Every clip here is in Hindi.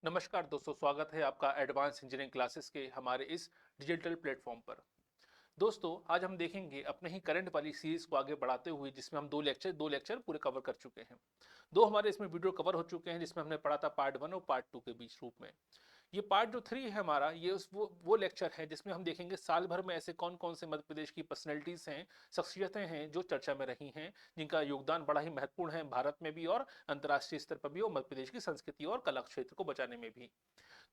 नमस्कार दोस्तों, स्वागत है आपका एडवांस इंजीनियरिंग क्लासेस के हमारे इस डिजिटल प्लेटफॉर्म पर। दोस्तों, आज हम देखेंगे अपने ही करंट वाली सीरीज को आगे बढ़ाते हुए, जिसमें हम दो लेक्चर पूरे कवर कर चुके हैं। दो हमारे इसमें वीडियो कवर हो चुके हैं, जिसमें हमने पढ़ा था पार्ट 1 और पार्ट 2 के बीच रूप में। ये पार्ट जो 3 है हमारा, ये वो लेक्चर है जिसमें हम देखेंगे साल भर में ऐसे कौन कौन से मध्य प्रदेश की पर्सनैलिटीज हैं, शख्सियतें हैं जो चर्चा में रही हैं, जिनका योगदान बड़ा ही महत्वपूर्ण है भारत में भी और अंतर्राष्ट्रीय स्तर पर भी, और मध्य प्रदेश की संस्कृति और कला क्षेत्र को बचाने में भी।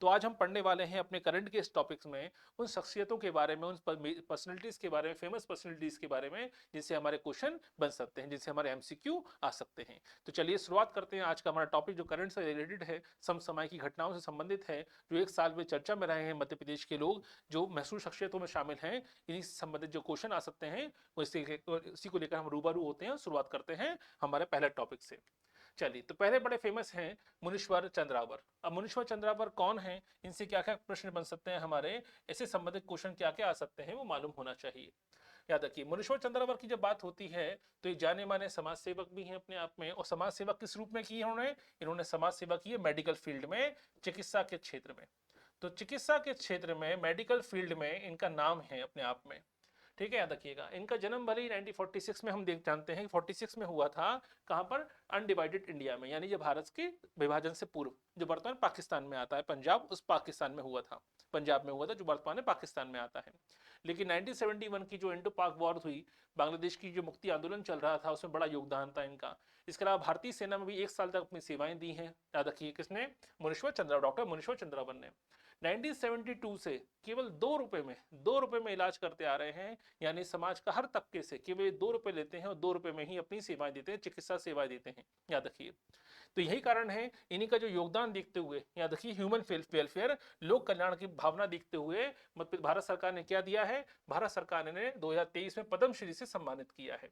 तो आज हम पढ़ने वाले हैं अपने करंट के इस टॉपिक्स में उन शख्सियतों के बारे में, उन पर्सनैलिटीज के बारे में, फेमस पर्सनैलिटीज के बारे में, जिनसे हमारे क्वेश्चन बन सकते हैं, जिनसे हमारे एमसीक्यू आ सकते हैं। तो चलिए शुरुआत करते हैं। आज का हमारा टॉपिक जो करंट से रिलेटेड है, समसामयिक की घटनाओं से संबंधित है, जो एक साल में चर्चा में रहे हैं मध्य प्रदेश के लोग, जो मशहूर शख्सियतों में शामिल हैं। इन्हीं से संबंधित जो क्वेश्चन आ सकते हैं, इसी को लेकर हम रूबरू होते हैं। शुरुआत करते हैं हमारे पहले टॉपिक से। चलिए, तो पहले बड़े फेमस हैं मुनीश्वर चंद्रावर। अब मुनीश्वर चंद्रावर कौन है, इनसे क्या क्या प्रश्न बन सकते हैं हमारे, ऐसे संबंधित क्वेश्चन क्या क्या आ सकते हैं, वो मालूम होना चाहिए। याद रखिए, मुनीश्वर चंद्रावर की जब बात होती है तो ये जाने माने समाज सेवक भी हैं अपने आप में। और समाज सेवक किस रूप में की है इन्होंने समाज सेवा की है मेडिकल फील्ड में, चिकित्सा के क्षेत्र में। तो चिकित्सा के क्षेत्र में, मेडिकल फील्ड में इनका नाम है अपने आप में। ठीक है, याद रखिएगा। इनका जन्म भले ही 1946 में हम देख जानते हैं, 46 में हुआ था। कहां पर? अनडिवाइडेड इंडिया में, यानी जो भारत के विभाजन से पूर्व, जो वर्तमान पाकिस्तान में आता है पंजाब, उस पाकिस्तान में हुआ था। पंजाब में हुआ था, जो वर्तमान में पाकिस्तान में आता है। लेकिन 1971 की जो इंडो पाक वॉर हुई, बांग्लादेश की जो मुक्ति आंदोलन चल रहा था, उसमें बड़ा योगदान था इनका। इसके अलावा भारतीय सेना में भी 1 साल तक अपनी सेवाएं दी हैं। याद रखिए, किसने? मुनीश्वर चंद्रा, डॉक्टर मुनीश्वर चंद्रावन ने। 1972 से केवल 2 रुपए में, 2 रुपए में इलाज करते आ रहे हैं। यानी समाज का हर तबके से केवल 2 रुपए लेते हैं और 2 रुपए में ही अपनी सेवाएं देते हैं, चिकित्सा सेवाएं देते हैं। याद रखिए। तो यही कारण है, इन्हीं का जो योगदान देखते हुए, याद रखिए, ह्यूमन वेलफेयर, लोक कल्याण की भावना देखते हुए भारत सरकार ने क्या दिया है? भारत सरकार ने 2023 में पद्मश्री से सम्मानित किया है।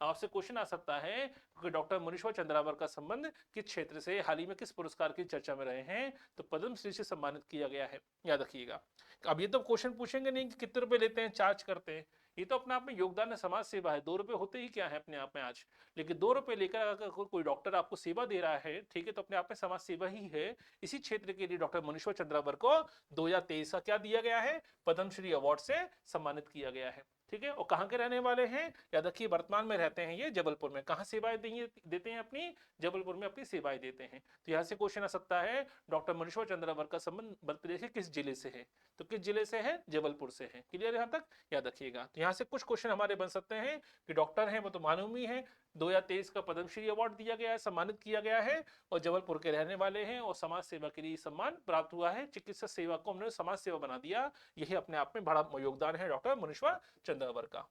आपसे क्वेश्चन आ सकता है कि डॉक्टर मुनीश्वर चंद्रावर का संबंध किस क्षेत्र से, हाल ही में किस पुरस्कार की चर्चा में रहे हैं? तो पद्मश्री से सम्मानित किया गया है। याद रखिएगा। अब ये तो क्वेश्चन पूछेंगे नहीं कि कितने रुपए लेते हैं, चार्ज करते हैं। ये तो अपने आप में योगदान है, समाज सेवा है। 2 रुपए होते ही क्या है अपने आप में आज। लेकिन 2 रुपए लेकर अगर कोई डॉक्टर आपको सेवा दे रहा है, ठीक है, तो अपने आप में समाज सेवा ही है। इसी क्षेत्र के लिए डॉक्टर मुनीश्वर चंद्रावर को 2023 का क्या दिया गया है? पद्मश्री अवार्ड से सम्मानित किया गया है। ठीक है। और कहाँ के रहने वाले हैं? याद रखिए, वर्तमान में रहते हैं ये जबलपुर में। कहाँ सेवाएं देते हैं अपनी? जबलपुर में अपनी सेवाएं देते हैं। तो यहाँ से क्वेश्चन आ सकता है, डॉक्टर मनीश्वर चंद्रावर का संबंध मध्य प्रदेश के किस जिले से है? तो किस जिले से है? जबलपुर से है। क्लियर यहाँ तक? याद रखिएगा। तो यहाँ से कुछ क्वेश्चन हमारे बन सकते हैं कि डॉक्टर हैं, वो तो मालूम ही है। 2023 का पद्मश्री अवार्ड दिया गया है, सम्मानित किया गया है, और जबलपुर के रहने वाले हैं, और समाज सेवा के लिए सम्मान प्राप्त हुआ है। चिकित्सा सेवा को हमने समाज सेवा बना दिया। यही अपने आप में बड़ा योगदान है डॉक्टर मुनीश्वर चंद्रावर का।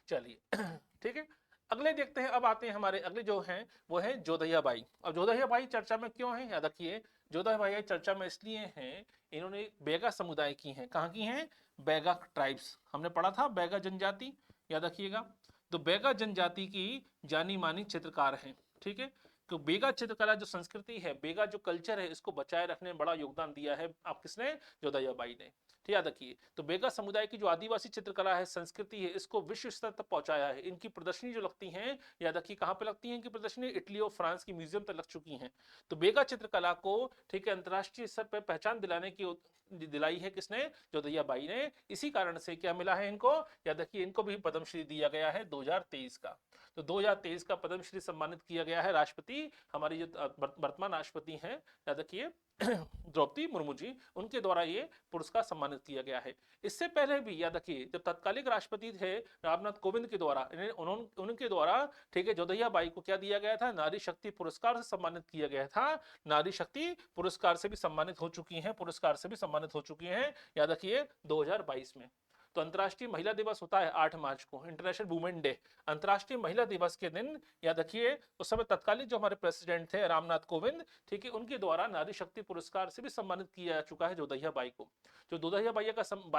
चलिए ठीक है, अगले देखते हैं। अब आते हैं हमारे अगले जो हैं, वो है जोधैया बाई। अब जोधैया बाई चर्चा में क्यों है? याद रखिए, जोधैया बाई चर्चा में इसलिए हैं, इन्होंने बैगा समुदाय की हैं। कहाँ की हैं? बैगा ट्राइब्स। हमने पढ़ा था बैगा जनजाति, याद रखिएगा। तो बैगा जनजाति की जानी मानी चित्रकार हैं। ठीक है। तो बेगा चित्रकला जो संस्कृति है, बेगा जो कल्चर है, इसको बचाए रखने में बड़ा योगदान दिया है। आप किसने? जोधैया बाई ने। ठीक, याद रखिए। तो बेगा समुदाय की जो आदिवासी चित्रकला है, संस्कृति है, इसको विश्व स्तर तक पहुंचाया है। इनकी प्रदर्शनी जो लगती हैं, याद रखिए, कहाँ पे लगती है इनकी प्रदर्शनी? इटली और फ्रांस की म्यूजियम तक लग चुकी हैं। तो बेगा चित्रकला को, ठीक है, अंतर्राष्ट्रीय स्तर पर पहचान दिलाई है किसने? जोधैया बाई ने। इसी कारण से क्या मिला है इनको? याद रखिए, इनको भी पद्मश्री दिया गया है 2023 का। तो 2023 का पद्मश्री सम्मानित किया गया है राष्ट्रपति, हमारी जो वर्तमान राष्ट्रपति हैं, याद रखिए, द्रौपदी मुर्मू जी, उनके द्वारा ये पुरस्कार सम्मानित किया गया है। इससे पहले भी याद रखिए, जब तत्कालिक राष्ट्रपति थे रामनाथ कोविंद के द्वारा, उनके द्वारा, ठीक है, जोधैया बाई को क्या दिया गया था? नारी शक्ति पुरस्कार से सम्मानित किया गया था। नारी शक्ति पुरस्कार से भी सम्मानित हो चुकी हैं, पुरस्कार से भी सम्मानित हो चुकी हैं, याद रखिए, 2022 में। तो अंतर्राष्ट्रीय महिला दिवस होता है 8 मार्च को, इंटरनेशनल वुमेन डे। अंतर्राष्ट्रीय महिला दिवस के दिन, याद रखिए, उस समय तत्कालीन जो हमारे प्रेसिडेंट थे रामनाथ कोविंद, ठीक है, उनके द्वारा नारी शक्ति पुरस्कार से भी सम्मानित किया जा चुका है जोधैया बाई को। जो जोधैया बाई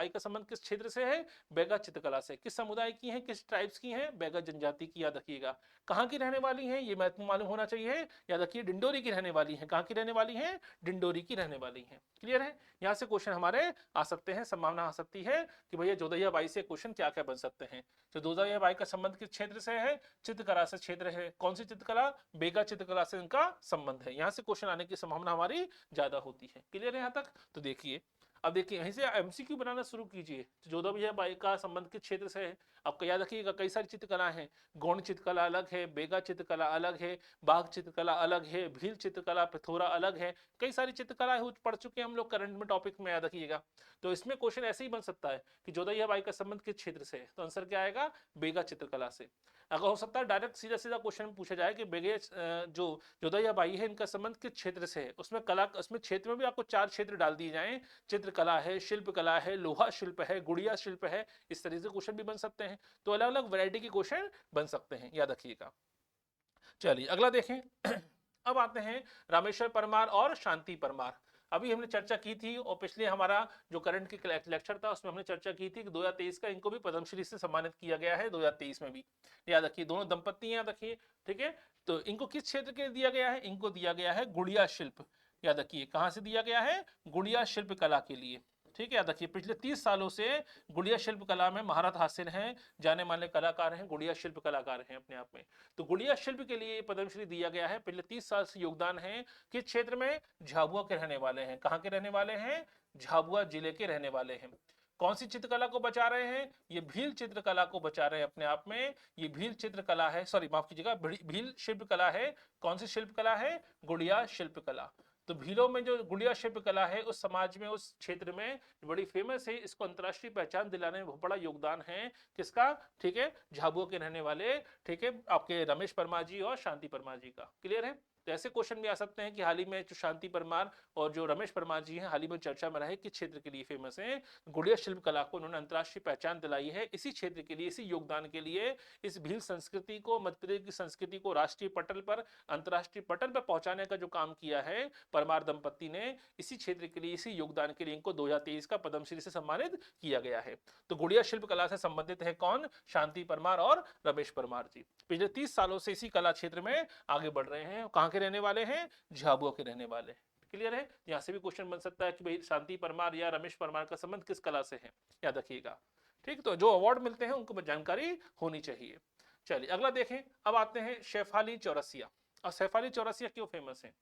का संबंध किस क्षेत्र से है? बैगा चित्रकला से। किस समुदाय की है, किस ट्राइब्स की है? बैगा जनजाति की। याद रखिएगा। कहाँ की रहने वाली है? ये महत्वपूर्ण मालूम होना चाहिए। याद रखिए, डिंडोरी की रहने वाली है। कहाँ की रहने वाली है? डिंडोरी की रहने वाली है। क्लियर है? यहाँ से क्वेश्चन हमारे आ सकते हैं, संभावना आ सकती है कि भैया जोदहिया बाई से क्वेश्चन क्या क्या बन सकते हैं। तो जोदहिया बाई का संबंध किस क्षेत्र से है, चित्रकला से क्षेत्र है। कौन सी चित्रकला, बेगा चित्रकला से इनका संबंध है। यहाँ से क्वेश्चन आने की संभावना हमारी ज्यादा होती है। क्लियर है यहाँ तक। तो देखिए अब देखिए यहीं से एमसीक्यू बनाना शुरू कीजिए। तो जोदहिया बाई का संबंध किस क्षेत्र से है, आपको याद रखिएगा कई सारी चित्रकला है। गौण चित्रकला अलग है, बेगा चित्रकला अलग है, बाघ चित्रकला अलग है, भील चित्रकला, पिथौरा अलग है। कई सारी चित्रकला पढ़ चुके हैं हम लोग करंट में टॉपिक में, याद रखिएगा। तो इसमें क्वेश्चन ऐसे ही बन सकता है कि जोदहिया बाई का संबंध किस क्षेत्र से है, तो आंसर क्या आएगा, बेगा चित्रकला से। अगर हो सकता है डायरेक्ट सीधा सीधा क्वेश्चन पूछा जाए कि बेगे जो जोदहिया बाई है इनका संबंध किस क्षेत्र से है, उसमें कला, उसमें क्षेत्र में भी आपको 4 क्षेत्र डाल दिए जाएं, चित्रकला है, शिल्पकला है, लोहा शिल्प है, गुड़िया शिल्प है। इस तरीके से क्वेश्चन भी बन सकते हैं। तो अलग अलग वैरायटी के क्वेश्चन बन सकते हैं, याद रखिएगा। चलिए अगला देखें। अब आते हैं रामेश्वर परमार और शांति परमार। अभी हमने चर्चा की थी और पिछले हमारा जो करंट की लेक्चर था उसमें हमने चर्चा की थी कि 2023 का इनको भी पद्मश्री से सम्मानित किया गया है, 2023 में भी। याद रखिए दोनों दंपत्ति याद रखिए, ठीक है। तो इनको किस क्षेत्र के दिया गया है, इनको दिया गया है गुड़िया शिल्प। याद रखिए कहां से दिया गया है, गुड़िया शिल्प कला के लिए, ठीक है। याद रखिए पिछले 30 सालों से गुड़िया शिल्प कला में महारत हासिल हैं, जाने माने कलाकार हैं, गुड़िया शिल्प कलाकार हैं अपने आप में। तो गुड़िया शिल्प के लिए पद्मश्री दिया गया है। पिछले 30 साल से योगदान है किस क्षेत्र में, झाबुआ के रहने वाले हैं। कहाँ के रहने वाले हैं, झाबुआ जिले के रहने वाले हैं। कौन सी चित्रकला को बचा रहे हैं, ये भील चित्रकला को बचा रहे हैं अपने आप में। ये भील चित्रकला है, सॉरी माफ कीजिएगा, भील शिल्प कला है। कौन सी शिल्प कला है, गुड़िया शिल्प कला। तो भीलों में जो गुड़िया शिल्प कला है उस समाज में, उस क्षेत्र में बड़ी फेमस है। इसको अंतर्राष्ट्रीय पहचान दिलाने में बहुत बड़ा योगदान है किसका, ठीक है, झाबुआ के रहने वाले, ठीक है, आपके रमेश परमार जी और शांति परमार जी का। क्लियर है। तो ऐसे क्वेश्चन भी आ सकते हैं कि हाल ही में जो शांति परमार और जो रमेश परमार जी हैं हाल ही में चर्चा में रहे किस क्षेत्र के लिए फेमस हैं, गुड़िया शिल्प कला को उन्होंने अंतर्राष्ट्रीय पहचान दिलाई है इसी क्षेत्र के लिए, इसी योगदान के लिए। इस भील संस्कृति को, मध्य प्रदेश की संस्कृति को राष्ट्रीय पटल पर, अंतर्राष्ट्रीय पटल पर पहुंचाने का जो काम किया है परमार दंपत्ति ने, इसी क्षेत्र के लिए, इसी योगदान के लिए इनको 2023 का पद्मश्री से सम्मानित किया गया है। तो गुड़िया शिल्प कला से संबंधित है कौन, शांति परमार और रमेश परमार जी। पिछले 30 सालों से इसी कला क्षेत्र में आगे बढ़ रहे हैं। कहां के रहने वाले हैं, झाबुआ के रहने वाले। क्लियर है। यहां से भी क्वेश्चन बन सकता है कि भाई शांति परमार या रमेश परमार का संबंध किस कला से है, याद रखिएगा। ठीक, तो जो अवार्ड मिलते हैं उनको जानकारी होनी चाहिए। चलिए अगला देखें। अब आते हैं शेफाली चौरसिया। और शेफाली चौरसिया क्यों फेमस है,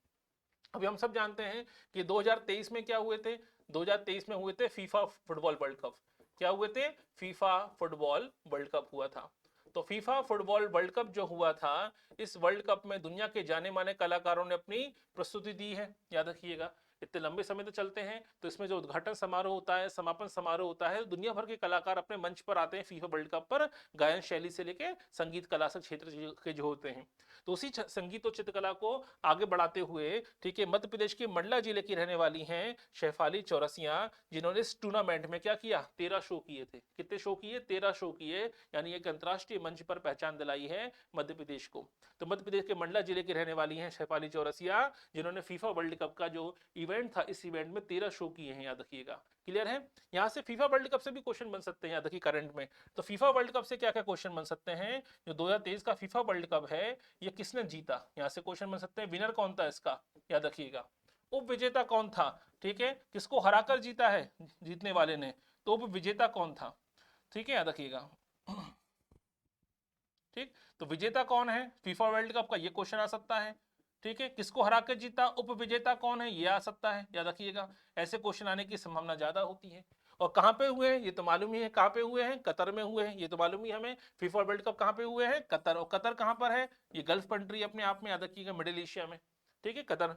अभी हम सब जानते हैं कि 2023 में क्या हुए थे, 2023 में हुए थे फीफा फुटबॉल वर्ल्ड कप। क्या हुए थे, फीफा फुटबॉल वर्ल्ड कप हुआ था। तो फीफा फुटबॉल वर्ल्ड कप जो हुआ था, इस वर्ल्ड कप में दुनिया के जाने माने कलाकारों ने अपनी प्रस्तुति दी है, याद रखिएगा। इतने लंबे समय तक चलते हैं तो इसमें जो उद्घाटन समारोह होता है, समापन समारोह होता है, दुनिया भर के कलाकार अपने मंच पर आते हैं फीफा वर्ल्ड कप पर, गायन शैली से लेके संगीत कला से क्षेत्र के जो होते हैं। तो उसी संगीत और चित्रकला को आगे बढ़ाते हुए, ठीक है, मध्य प्रदेश के मंडला जिले की रहने वाली हैं शेफाली चौरसिया, जिन्होंने इस टूर्नामेंट में क्या किया, 13 शो किए थे। कितने शो किए, 13 शो किए, यानी एक अंतर्राष्ट्रीय मंच पर पहचान दिलाई है मध्य प्रदेश को। तो मध्य प्रदेश के मंडला जिले की रहने वाली हैं शेफाली चौरसिया, जिन्होंने फीफा वर्ल्ड कप का जो इवेंट था, इस इवेंट में 13 शो किए हैं, याद रखिएगा। क्लियर है। यहां से फीफा वर्ल्ड कप से भी क्वेश्चन बन सकते हैं, याद रखिए करंट में। तो फीफा वर्ल्ड कप से क्या क्या क्वेश्चन बन सकते हैं, जो 2023 का फीफा वर्ल्ड कप है ये किसने जीता, यहां से क्वेश्चन बन सकते हैं। विनर कौन था इसका, याद रखिएगा। उप विजेता कौन था, ठीक है, किसको हराकर जीता है जीतने वाले ने, तो उप विजेता कौन था, ठीक है, याद रखिएगा। ठीक, तो विजेता कौन है फीफा वर्ल्ड कप का, ये क्वेश्चन आ सकता है। ठीक है, किसको हरा कर जीता, उप विजेता कौन है, ये आ सकता है, याद रखिएगा। ऐसे क्वेश्चन आने की संभावना ज्यादा होती है। और कहां पे हुए हैं ये तो मालूम ही है, कहां पे हुए हैं, कतर में हुए हैं, ये तो मालूम ही हमें। फीफा वर्ल्ड कप कहां पे हुए हैं, कतर। और कतर कहां पर है, ये गल्फ कंट्री अपने आप में, याद रखिएगा, मिडिल एशिया में। ठीक है, कतर।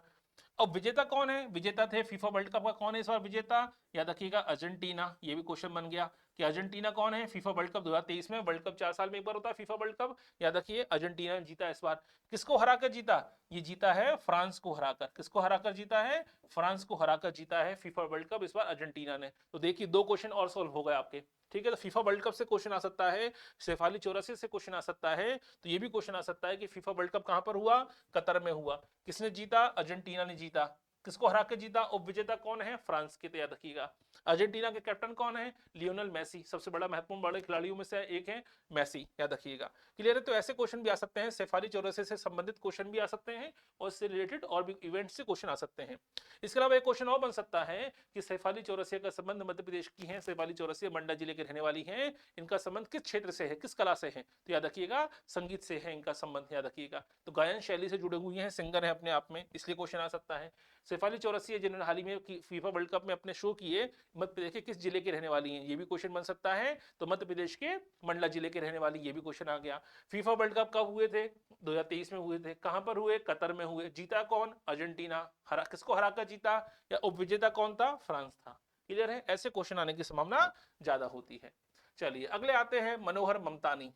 अब विजेता कौन है, विजेता थे फीफा वर्ल्ड कप का, कौन है इस बार विजेता, याद रखिएगा, अर्जेंटीना। ये भी क्वेश्चन बन गया कि अर्जेंटीना कौन है फीफा वर्ल्ड कप 2023 में। वर्ल्ड कप 4 साल में एक बार होता है फीफा वर्ल्ड कप, याद रखिए, अर्जेंटीना जीता इस बार। किसको हराकर जीता, ये जीता है फ्रांस को हराकर। किसको हराकर जीता है, फ्रांस को हराकर जीता है फीफा वर्ल्ड कप इस बार अर्जेंटीना ने। तो देखिए 2 क्वेश्चन और सोल्व हो गए आपके। ठीक है, तो फीफा वर्ल्ड कप से क्वेश्चन आ सकता है, शेफाली चौरसिया से क्वेश्चन आ सकता है। तो ये भी क्वेश्चन आ सकता है कि फीफा वर्ल्ड कप कहां पर हुआ, कतर में हुआ। किसने जीता, अर्जेंटीना ने जीता। किसको हरा के जीता? उपविजेता कौन है? फ्रांस की, तो याद रखिएगा। अर्जेंटीना के कैप्टन कौन है? लियोनेल मेसी, सबसे बड़ा महत्वपूर्ण बड़े खिलाड़ियों में से एक है मेसी, याद रखिएगा। क्लियर है? तो ऐसे क्वेश्चन भी आ सकते हैं, शेफाली चौरसिया से संबंधित क्वेश्चन भी आ सकते हैं और इससे रिलेटेड और भी इवेंट से क्वेश्चन आ सकते हैं। इसके अलावा एक क्वेश्चन और बन सकता है कि शेफाली चौरसिया का संबंध मध्य प्रदेश की है, शेफाली चौरसिया मंडला जिले के रहने वाली हैं, इनका संबंध किस क्षेत्र से है, किस कला से है? तो याद रखिएगा संगीत से है इनका संबंध, याद रखिएगा। तो गायन शैली से जुड़े हुए हैं, सिंगर है अपने आप में, इसलिए क्वेश्चन आ सकता है। शेफाली चौरसिया जिन्होंने हाल ही में फीफा वर्ल्ड कप में अपने शो किए, मध्य प्रदेश के किस जिले के रहने वाली हैं? ये भी क्वेश्चन बन सकता है। तो मध्य प्रदेश के मंडला जिले के रहने वाली, ये भी क्वेश्चन आ गया। फीफा वर्ल्ड कप कब हुए थे? 2023 में हुए थे। कहां पर हुए? कतर में हुए। जीता कौन? अर्जेंटीना। हरा किसको हरा कर जीता? या उपविजेता कौन था? फ्रांस था। क्लियर है? ऐसे क्वेश्चन आने की संभावना ज्यादा होती है। चलिए अगले आते हैं मनोहर ममतानी।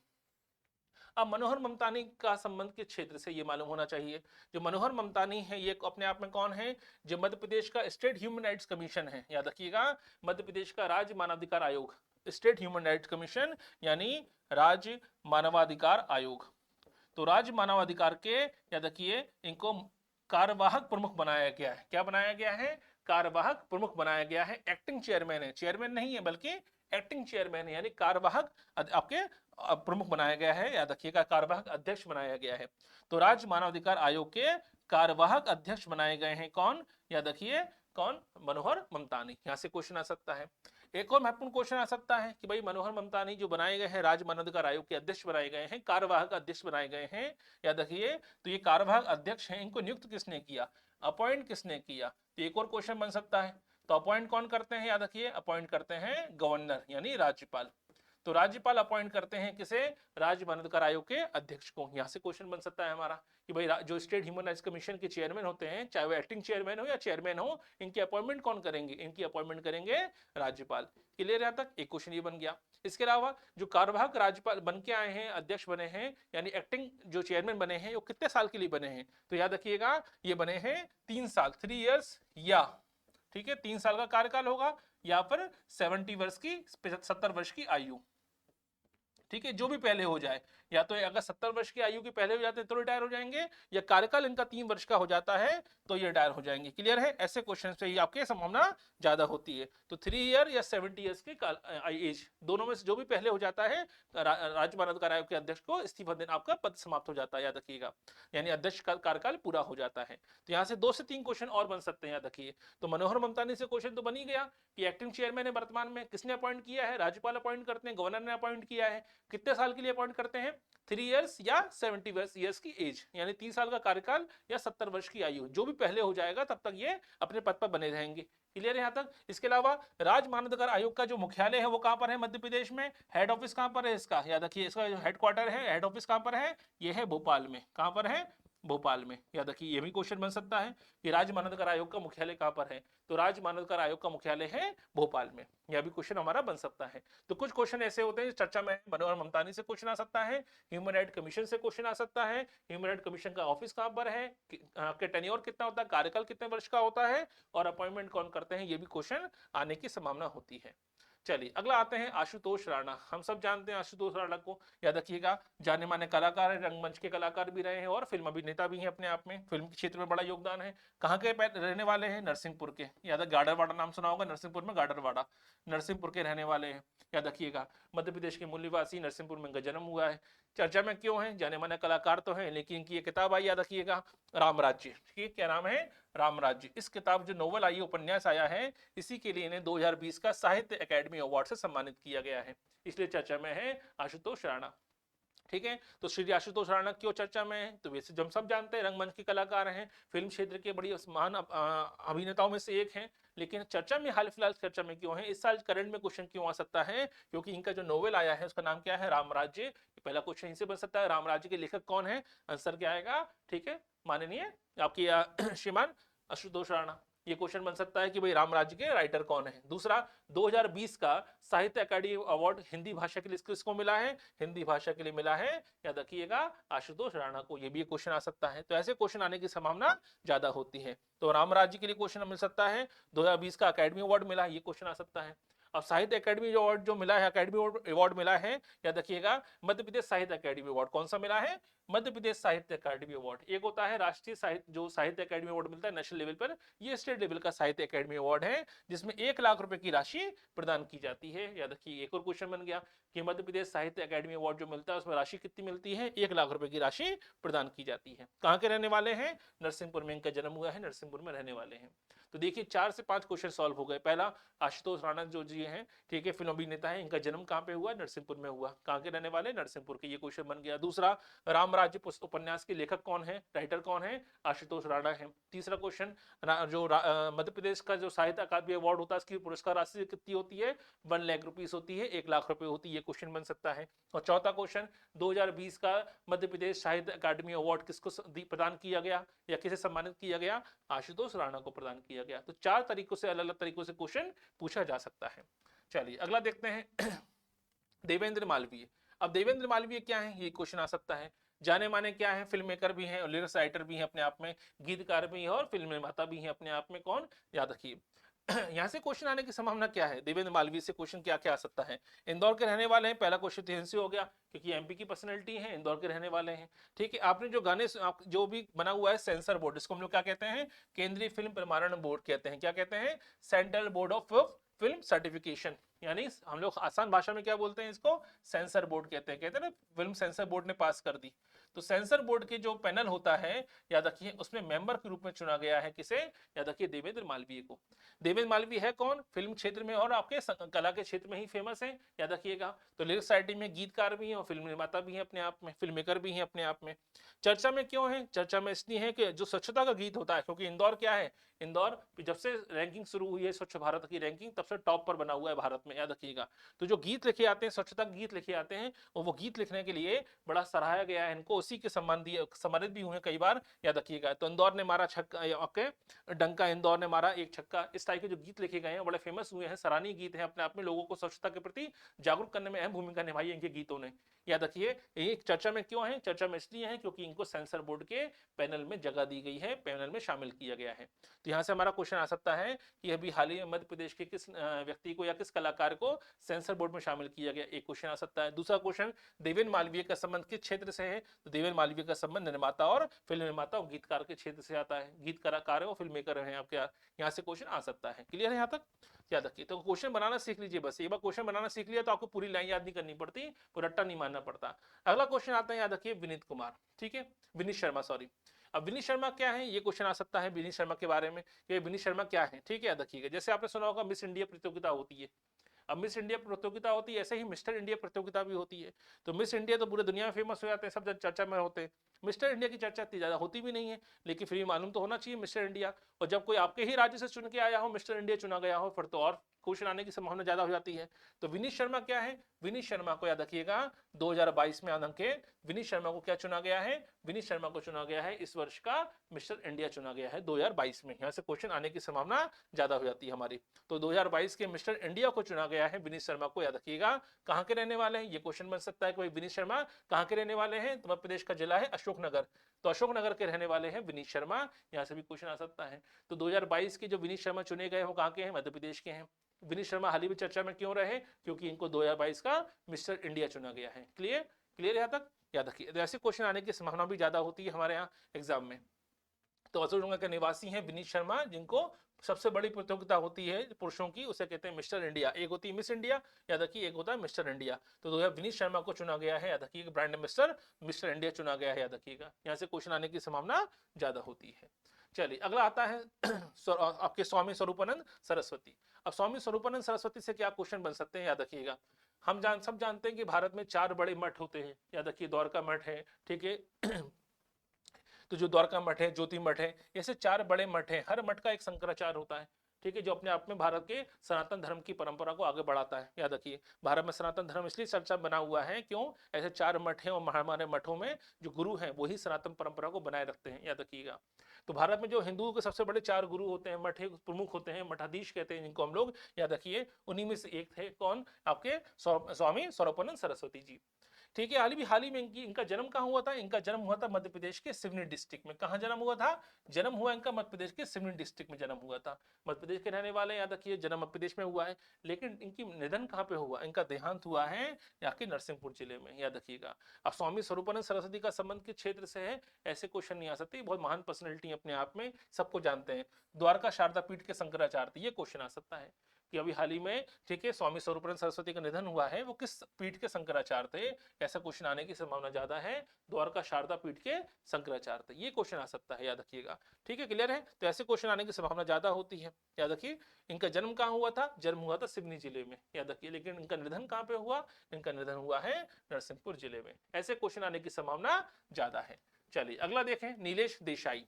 अब मनोहर ममतानी का संबंध किस क्षेत्र से, ये मालूम होना चाहिए। जो मनोहर ममतानी है ये अपने आप में कौन है? जो मध्य प्रदेश का स्टेट ह्यूमन राइट्स कमीशन है, याद रखिएगा, मध्य प्रदेश का राज्य मानवाधिकार आयोग, स्टेट ह्यूमन राइट्स कमीशन यानी राज्य मानवाधिकार आयोग। तो राज्य मानवाधिकार के, याद रखिए, इनको कार्यवाहक प्रमुख बनाया गया है। क्या बनाया गया है? कार्यवाहक प्रमुख बनाया गया है। एक्टिंग चेयरमैन है, चेयरमैन नहीं है बल्कि एक्टिंग चेयरमैन है, यानी कार्यवाहक आपके प्रमुख बनाया गया है, याद रखिएगा, कार्यवाहक अध्यक्ष बनाया गया है। तो राज्य मानवाधिकार आयोग के कार्यवाहक अध्यक्ष बनाए गए हैं कौन? याद रखिए, कौन? मनोहर ममतानी। यहां से क्वेश्चन आ सकता है। एक और महत्वपूर्ण क्वेश्चन आ सकता है कि भाई मनोहर ममतानी जो बनाए गए हैं, राज्य मानवाधिकार आयोग के अध्यक्ष बनाए गए हैं, कार्यवाहक अध्यक्ष बनाए गए हैं, याद रखिए। तो ये कार्यवाहक अध्यक्ष हैं, इनको नियुक्त किसने किया? अपॉइंट किसने किया? तो एक और क्वेश्चन बन सकता है। तो अपॉइंट कौन करते हैं? याद रखिए, अपॉइंट करते हैं गवर्नर यानी राज्यपाल। तो राज्यपाल अपॉइंट करते हैं किसे? राज्य मानवाधिकार आयोग के अध्यक्ष को। यहां से क्वेश्चन बन सकता है हमारा कि भाई जो स्टेट ह्यूमन राइट्स कमीशन के चेयरमैन होते हैं, चाहे वो एक्टिंग चेयरमैन हो या चेयरमैन हो, इनकी अपॉइंटमेंट कौन करेंगे? इनकी अपॉइंटमेंट करेंगे राज्यपाल। क्लियर यहां तक? एक क्वेश्चन ये बन गया। इसके अलावा जो कार्यवाहक राज्यपाल बन के आए हैं, अध्यक्ष बने हैं, यानी एक्टिंग जो चेयरमैन बने हैं, वो कितने साल के लिए बने हैं? तो याद रखिएगा, ये बने हैं 3 साल, 3 ईयर्स, या ठीक है 3 साल का कार्यकाल होगा, या फिर 70 वर्ष की 70 वर्ष की आयु, ठीक है, जो भी पहले हो जाए। या तो अगर 70 वर्ष की आयु के पहले हो जाते हैं तो रिटायर हो जाएंगे, या कार्यकाल इनका 3 वर्ष का हो जाता है तो ये रिटायर हो जाएंगे। क्लियर है? ऐसे क्वेश्चन से ही आपकी संभावना ज्यादा होती है। तो 3 ईयर या 70 ईयर्स की एज, दोनों में से जो भी पहले हो जाता है, राज्य मानवाधिकार आयोग के अध्यक्ष को इस्तीफा देना, आपका पद समाप्त हो जाता है, याद रखिएगा, यानी अध्यक्ष का कार्यकाल पूरा हो जाता है। तो यहाँ से 2 से 3 क्वेश्चन और बन सकते हैं, याद रखिए। तो मनोहर ममतानी से क्वेश्चन तो बन ही गया कि एक्टिंग चेयरमैन है वर्तमान में, किसने अपॉइंट किया है? राज्यपाल अपॉइंट करते हैं, गवर्नर ने अपॉइंट किया है। कितने साल के लिए अपॉइंट करते हैं? 3 ईयर्स या 70 ईयर्स की एज, यानी 3 साल का कार्यकाल या 70 वर्ष की आयु, जो भी पहले हो जाएगा तब तक ये अपने पद पर बने रहेंगे। क्लियर है यहाँ तक? इसके अलावा राज्य मानवाधिकार आयोग का जो मुख्यालय है वो कहां पर है? मध्य प्रदेश में। हेड ऑफिस कहां पर है इसका? याद रखिए, इसका जो हेडक्वार्टर है, हेड ऑफिस कहां पर है? ये है भोपाल में। कहां पर है? भोपाल में। याद रखिए, ये भी क्वेश्चन बन सकता है कि राज्य मानवाधिकार आयोग का मुख्यालय कहां पर है? तो राज्य मानवाधिकार आयोग का मुख्यालय है भोपाल में। यह भी क्वेश्चन हमारा बन सकता है। तो कुछ क्वेश्चन ऐसे होते हैं चर्चा में, मनोहर ममतानी से क्वेश्चन आ सकता है, ह्यूमन राइट कमीशन से क्वेश्चन आ सकता है, ह्यूमन राइट कमीशन का ऑफिस कहां पर है, आपके टेन्योर कितना होता है, कार्यकाल कितने वर्ष का होता है, और अपॉइंटमेंट कौन करते हैं, ये भी क्वेश्चन आने की संभावना होती है। चलिए अगला आते हैं आशुतोष राणा। हम सब जानते हैं आशुतोष राणा को, याद रखिएगा, जाने माने कलाकार है, रंगमंच के कलाकार भी रहे हैं और फिल्म अभिनेता भी हैं अपने आप में, फिल्म के क्षेत्र में बड़ा योगदान है। कहाँ के रहने वाले हैं? नरसिंहपुर के। याद है, गाडरवाड़ा नाम सुना होगा, नरसिंहपुर में गाडरवाड़ा, नरसिंहपुर के रहने वाले हैं, याद रखिएगा। मध्य प्रदेश के मूल निवासी, नरसिंहपुर में इनका जन्म हुआ है। चर्चा में क्यों है? जाने माने कलाकार तो हैं, लेकिन इनकी ये किताब आई, याद रखिएगा, रामराज्य। ठीक है, क्या नाम है? रामराज्य। इस किताब जो नोवेल आई, उपन्यास आया है, इसी के लिए इन्हें 2020 का साहित्य अकादमी अवार्ड से सम्मानित किया गया है, इसलिए चर्चा में है आशुतोष राणा। ठीक है, तो श्री आशुतोष राणा क्यों चर्चा में है? तो वैसे हम सब जानते हैं रंगमंच के कलाकार हैं, फिल्म क्षेत्र के बड़ी महान अभिनेताओं में से एक हैं, लेकिन चर्चा में हाल फिलहाल चर्चा में क्यों है? इस साल करंट में क्वेश्चन क्यों आ सकता है? क्योंकि इनका जो नोवेल आया है उसका नाम क्या है? रामराज्य। पहला क्वेश्चन इनसे बन सकता है, रामराज्य के लेखक कौन है? आंसर क्या आएगा? ठीक है, माननीय आपकी श्रीमान आशुतोष राणा। ये क्वेश्चन बन सकता है कि भाई रामराज्य के राइटर कौन है। दूसरा, 2020 का साहित्य अकादमी अवार्ड हिंदी भाषा के लिए किसको मिला है? हिंदी भाषा के लिए मिला है, याद रखिएगा, आशुतोष राणा को। ये भी क्वेश्चन आ सकता है, तो ऐसे क्वेश्चन आने की संभावना ज्यादा होती है। तो रामराज्य के लिए क्वेश्चन मिल सकता है, 2020 का अकादमी अवार्ड मिला, ये क्वेश्चन आ सकता है। अब साहित्य अकादमी अवार्ड जो मिला है, अकादमी अवार्ड मिला है, याद रखिएगा, मध्य प्रदेश साहित्य अकादमी अवार्ड कौन सा मिला है? मध्य प्रदेश साहित्य अकादमी अवार्ड। एक होता है राष्ट्रीय साहित्य, जो साहित्य अकादमी अवार्ड मिलता है नेशनल लेवल पर, ये स्टेट लेवल का साहित्य अकादमी अवार्ड है जिसमें 1 लाख रुपए की राशि प्रदान की जाती है। याद रखिए, एक और क्वेश्चन बन गया कि मध्य प्रदेश साहित्य अकादमी अवार्ड जो मिलता है उसमें राशि कितनी मिलती है, 1 लाख रुपए की राशि प्रदान की जाती है। कहाँ के रहने वाले हैं, नरसिंहपुर में इनका जन्म हुआ है, नरसिंहपुर में रहने वाले हैं। तो देखिए 4 से 5 क्वेश्चन सॉल्व हो गए। पहला, आशुतोष राणा जो जी हैं, ठीक है, फिल्म अभिनेता है, इनका जन्म कहाँ पे हुआ, नरसिंहपुर में हुआ। कहाँ के रहने वाले, नरसिंहपुर के, ये क्वेश्चन बन गया। दूसरा, रामराज्य उपन्यास के लेखक कौन है, राइटर कौन है, आशुतोष राणा है। तीसरा क्वेश्चन, मध्य प्रदेश का जो साहित्य अकादमी अवार्ड होता है उसकी पुरस्कार राशि कितनी होती है, 1 लाख रुपीस होती है, 1 लाख रुपए होती है, ये क्वेश्चन बन सकता है। और चौथा क्वेश्चन, 2020 का मध्य प्रदेश साहित्य अकादमी अवार्ड किसको प्रदान किया गया या किसे सम्मानित किया गया, आशुतोष राणा को प्रदान किया गया। तो 4 तरीकों से, अलग अलग तरीकों से क्वेश्चन पूछा जा सकता है। चलिए अगला देखते हैं देवेंद्र मालवीय। अब देवेंद्र मालवीय क्या है, ये क्वेश्चन आ सकता है। जाने माने क्या है, फिल्म मेकर भी हैं और लिरिक्स राइटर भी हैं अपने आप में, गीतकार भी हैं और फिल्म निर्माता भी हैं अपने आप में। कौन, याद रखिए। यहाँ से क्वेश्चन आने की संभावना क्या है, देवेंद्र मालवीय से क्वेश्चन क्या क्या आ सकता है। इंदौर के रहने वाले हैं, पहला क्वेश्चन तो इनसे हो गया क्योंकि एमपी की पर्सनैलिटी है, इंदौर के रहने वाले हैं। ठीक है, आपने जो गाने जो भी बना हुआ है सेंसर बोर्ड, इसको हम लोग क्या कहते हैं, केंद्रीय फिल्म प्रमाणन बोर्ड कहते हैं। क्या कहते हैं, central board of film certification, यानी हम लोग आसान भाषा में क्या बोलते हैं इसको, सेंसर बोर्ड कहते हैं ना, फिल्म सेंसर बोर्ड ने पास कर दी। तो सेंसर बोर्ड के जो पैनल होता है, याद रखिए, उसमें मेंबर के रूप में चुना गया है किसे, याद रखिए, देवेंद्र मालवीय को। देवेंद्र मालवीय है कौन, फिल्म क्षेत्र में और आपके कला के क्षेत्र में ही फेमस है, याद रखिएगा। तो लिरिक्स राइटिंग में गीतकार भी हैं और फिल्म निर्माता भी हैं अपने आप में, फिल्म मेकर भी हैं अपने आप में। चर्चा में क्यों है, चर्चा में इसलिए है कि जो स्वच्छता का गीत होता है, क्योंकि इंदौर क्या है, इंदौर जब से रैंकिंग शुरू हुई है स्वच्छ भारत की रैंकिंग, तब से टॉप पर बना हुआ है भारत में, याद रखिएगा। तो जो गीत लिखे आते हैं, स्वच्छता के गीत लिखे आते हैं, और वो गीत लिखने के लिए बड़ा सराहाया गया है इनको, उसी के सम्मानित भी हुए कई बार, याद रखिएगा। तो इंदौर ने मारा छक्का, डंका इंदौर ने मारा एक छक्का, इस टाइप के जो गीत लिखे गए हैं बड़े फेमस हुए हैं, सराहनीय गीत हैं अपने आप में, लोगों को स्वच्छता के प्रति जागरूक करने में अहम भूमिका निभाई है इनके गीतों ने। याद रखिए, ये चर्चा में क्यों है, चर्चा में इसलिए है क्योंकि इनको सेंसर बोर्ड के पैनल में जगह दी गई है, पैनल में शामिल किया गया है। तो यहाँ से हमारा क्वेश्चन आ सकता है कि अभी हाल ही में मध्य प्रदेश के किस व्यक्ति को या किस कलाकार को सेंसर बोर्ड में शामिल किया गया, एक क्वेश्चन आ सकता है। दूसरा क्वेश्चन, देवेंद्र मालवीय का संबंध किस क्षेत्र से है, तो देवेंद्र मालवीय का संबंध निर्माता और फिल्म निर्माता और गीतकार के क्षेत्र से आता है, गीत कलाकार और फिल्म मेकर हैं आपके, यहाँ से क्वेश्चन आ सकता है। क्लियर है यहाँ तक, याद रखिए। तो क्वेश्चन बनाना सीख लीजिए, बस एक बार क्वेश्चन बनाना सीख लिया तो आपको पूरी लाइन याद नहीं करनी पड़ती, रट्टा नहीं मानना पड़ता। अगला क्वेश्चन आता है, याद रखिए, विनीत कुमार, ठीक है, विनीत शर्मा, सॉरी। अब विनीत शर्मा क्या है, ये क्वेश्चन आ सकता है विनीत शर्मा के बारे में कि विनीत शर्मा क्या है, ठीक है, याद रखिएगा। जैसे आपने सुना होगा मिस इंडिया प्रतियोगिता होती है, अब मिस इंडिया प्रतियोगिता होती है, ऐसे ही मिस्टर इंडिया प्रतियोगिता भी होती है। तो मिस इंडिया तो पूरे दुनिया में फेमस हो जाते हैं, सब चर्चा में होते हैं। मिस्टर इंडिया की चर्चा इतनी ज्यादा होती भी नहीं है, लेकिन फिर भी मालूम तो होना चाहिए मिस्टर इंडिया। और जब कोई आपके ही राज्य से चुन के आया हो, मिस्टर इंडिया चुना गया हो, फिर तो और क्वेश्चन आने की संभावना ज्यादा हो जाती है। तो विनीत शर्मा क्या है, विनीत शर्मा को याद रखिएगा 2022 में अंकित विनीत शर्मा को क्या चुना गया है, विनीत शर्मा को चुना गया है इस वर्ष का मिस्टर इंडिया चुना गया है 2022 में। यहाँ से क्वेश्चन आने की संभावना ज्यादा हो जाती है हमारी। तो 2022 के मिस्टर इंडिया को चुना गया है विनीत शर्मा को, याद रखिएगा। कहाँ के रहने वाले हैं, ये क्वेश्चन बन सकता है कि विनीत शर्मा कहाँ के रहने वाले हैं, तो मध्य प्रदेश का जिला है अशोकनगर, तो अशोकनगर के रहने वाले हैं विनीत शर्मा, यहाँ से भी क्वेश्चन आ सकता है। तो 2022 के जो विनीत शर्मा चुने गए वो कहाँ के हैं, मध्य प्रदेश के हैं। विनीत शर्मा हाल ही में चर्चा में क्यों रहे, क्योंकि इनको 2022 का मिस्टर इंडिया चुना गया है। क्लियर, क्लियर यहाँ तक, याद रखिए। ऐसे क्वेश्चन आने की संभावना भी ज्यादा होती है हमारे यहाँ एग्जाम में। तो अशोकनगर के निवासी हैं विनीत शर्मा, जिनको सबसे बड़ी प्रतियोगिता होती है पुरुषों की, उसे कहते हैं मिस्टर इंडिया। एक होती है मिस इंडिया, याद रखिए, एक होता है मिस्टर इंडिया। तो विनीत शर्मा को चुना गया है, याद रखिए, ब्रांड मिस्टर मिस्टर इंडिया चुना गया है, याद रखिएगा। यहाँ से क्वेश्चन आने की संभावना ज्यादा होती है। चलिए अगला आता है आपके स्वामी स्वरूपानंद सरस्वती। अब स्वामी स्वरूपानंद सरस्वती से क्या क्वेश्चन बन सकते हैं, याद रखिएगा। हम सब जानते हैं कि भारत में 4 बड़े मठ होते हैं, याद रखिए, द्वारका मठ है, ठीक है, तो जो द्वारका मठ है, ज्योति मठ है, ऐसे 4 बड़े मठ हैं। हर मठ का एक शंकराचार्य होता है, ठीक है, जो अपने आप में भारत के सनातन धर्म की परंपरा को आगे बढ़ाता है। याद रखिए, भारत में सनातन धर्म इसलिए चर्चा बना हुआ है, क्यों, ऐसे 4 मठ हैं और हमारे मठों में जो गुरु हैं वही सनातन परंपरा को बनाए रखते हैं, याद रखिएगा। तो भारत में जो हिंदुओं के सबसे बड़े 4 गुरु होते हैं, मठ प्रमुख होते हैं, मठाधीश कहते हैं जिनको हम लोग, याद रखिए, उन्हीं में से एक थे कौन, आपके स्वामी स्वरूपानंद सरस्वती जी। ठीक है। हाल ही में इनका जन्म कहाँ हुआ था? इनका जन्म हुआ था मध्य प्रदेश के सिवनी डिस्ट्रिक्ट में। कहाँ जन्म हुआ था? जन्म हुआ इनका मध्य प्रदेश के सिवनी डिस्ट्रिक्ट में जन्म हुआ था। मध्य प्रदेश के रहने वाले, याद रखिए, जन्म मध्य प्रदेश में हुआ है। लेकिन इनकी निधन कहाँ पे हुआ? इनका देहांत हुआ है यहाँ के नरसिंहपुर जिले में, याद रखिएगा। अब स्वामी स्वरूपानंद सरस्वती का संबंध किस क्षेत्र से है? ऐसे क्वेश्चन नहीं आ सकते, बहुत महान पर्सनैलिटी अपने आप में, सबको जानते हैं। द्वारका शारदा पीठ के शंकराचार्य थे, ये क्वेश्चन आ सकता है कि अभी हाल ही में, ठीक है, स्वामी स्वरूपानंद सरस्वती का निधन हुआ है, वो किस पीठ के शंकराचार्य थे? ऐसा क्वेश्चन आने की संभावना ज्यादा है। द्वारका शारदा पीठ के शंकराचार्य थे, ये क्वेश्चन आ सकता है, याद रखिएगा। ठीक है, क्लियर है? तो ऐसे क्वेश्चन आने की संभावना ज्यादा होती है, याद रखिए। इनका जन्म कहाँ हुआ था? जन्म हुआ था सिवनी जिले में, याद रखिए। लेकिन इनका निधन कहाँ पे हुआ? इनका निधन हुआ है नरसिंहपुर जिले में। ऐसे क्वेश्चन आने की संभावना ज्यादा है। चलिए अगला देखें, नीलेश देसाई।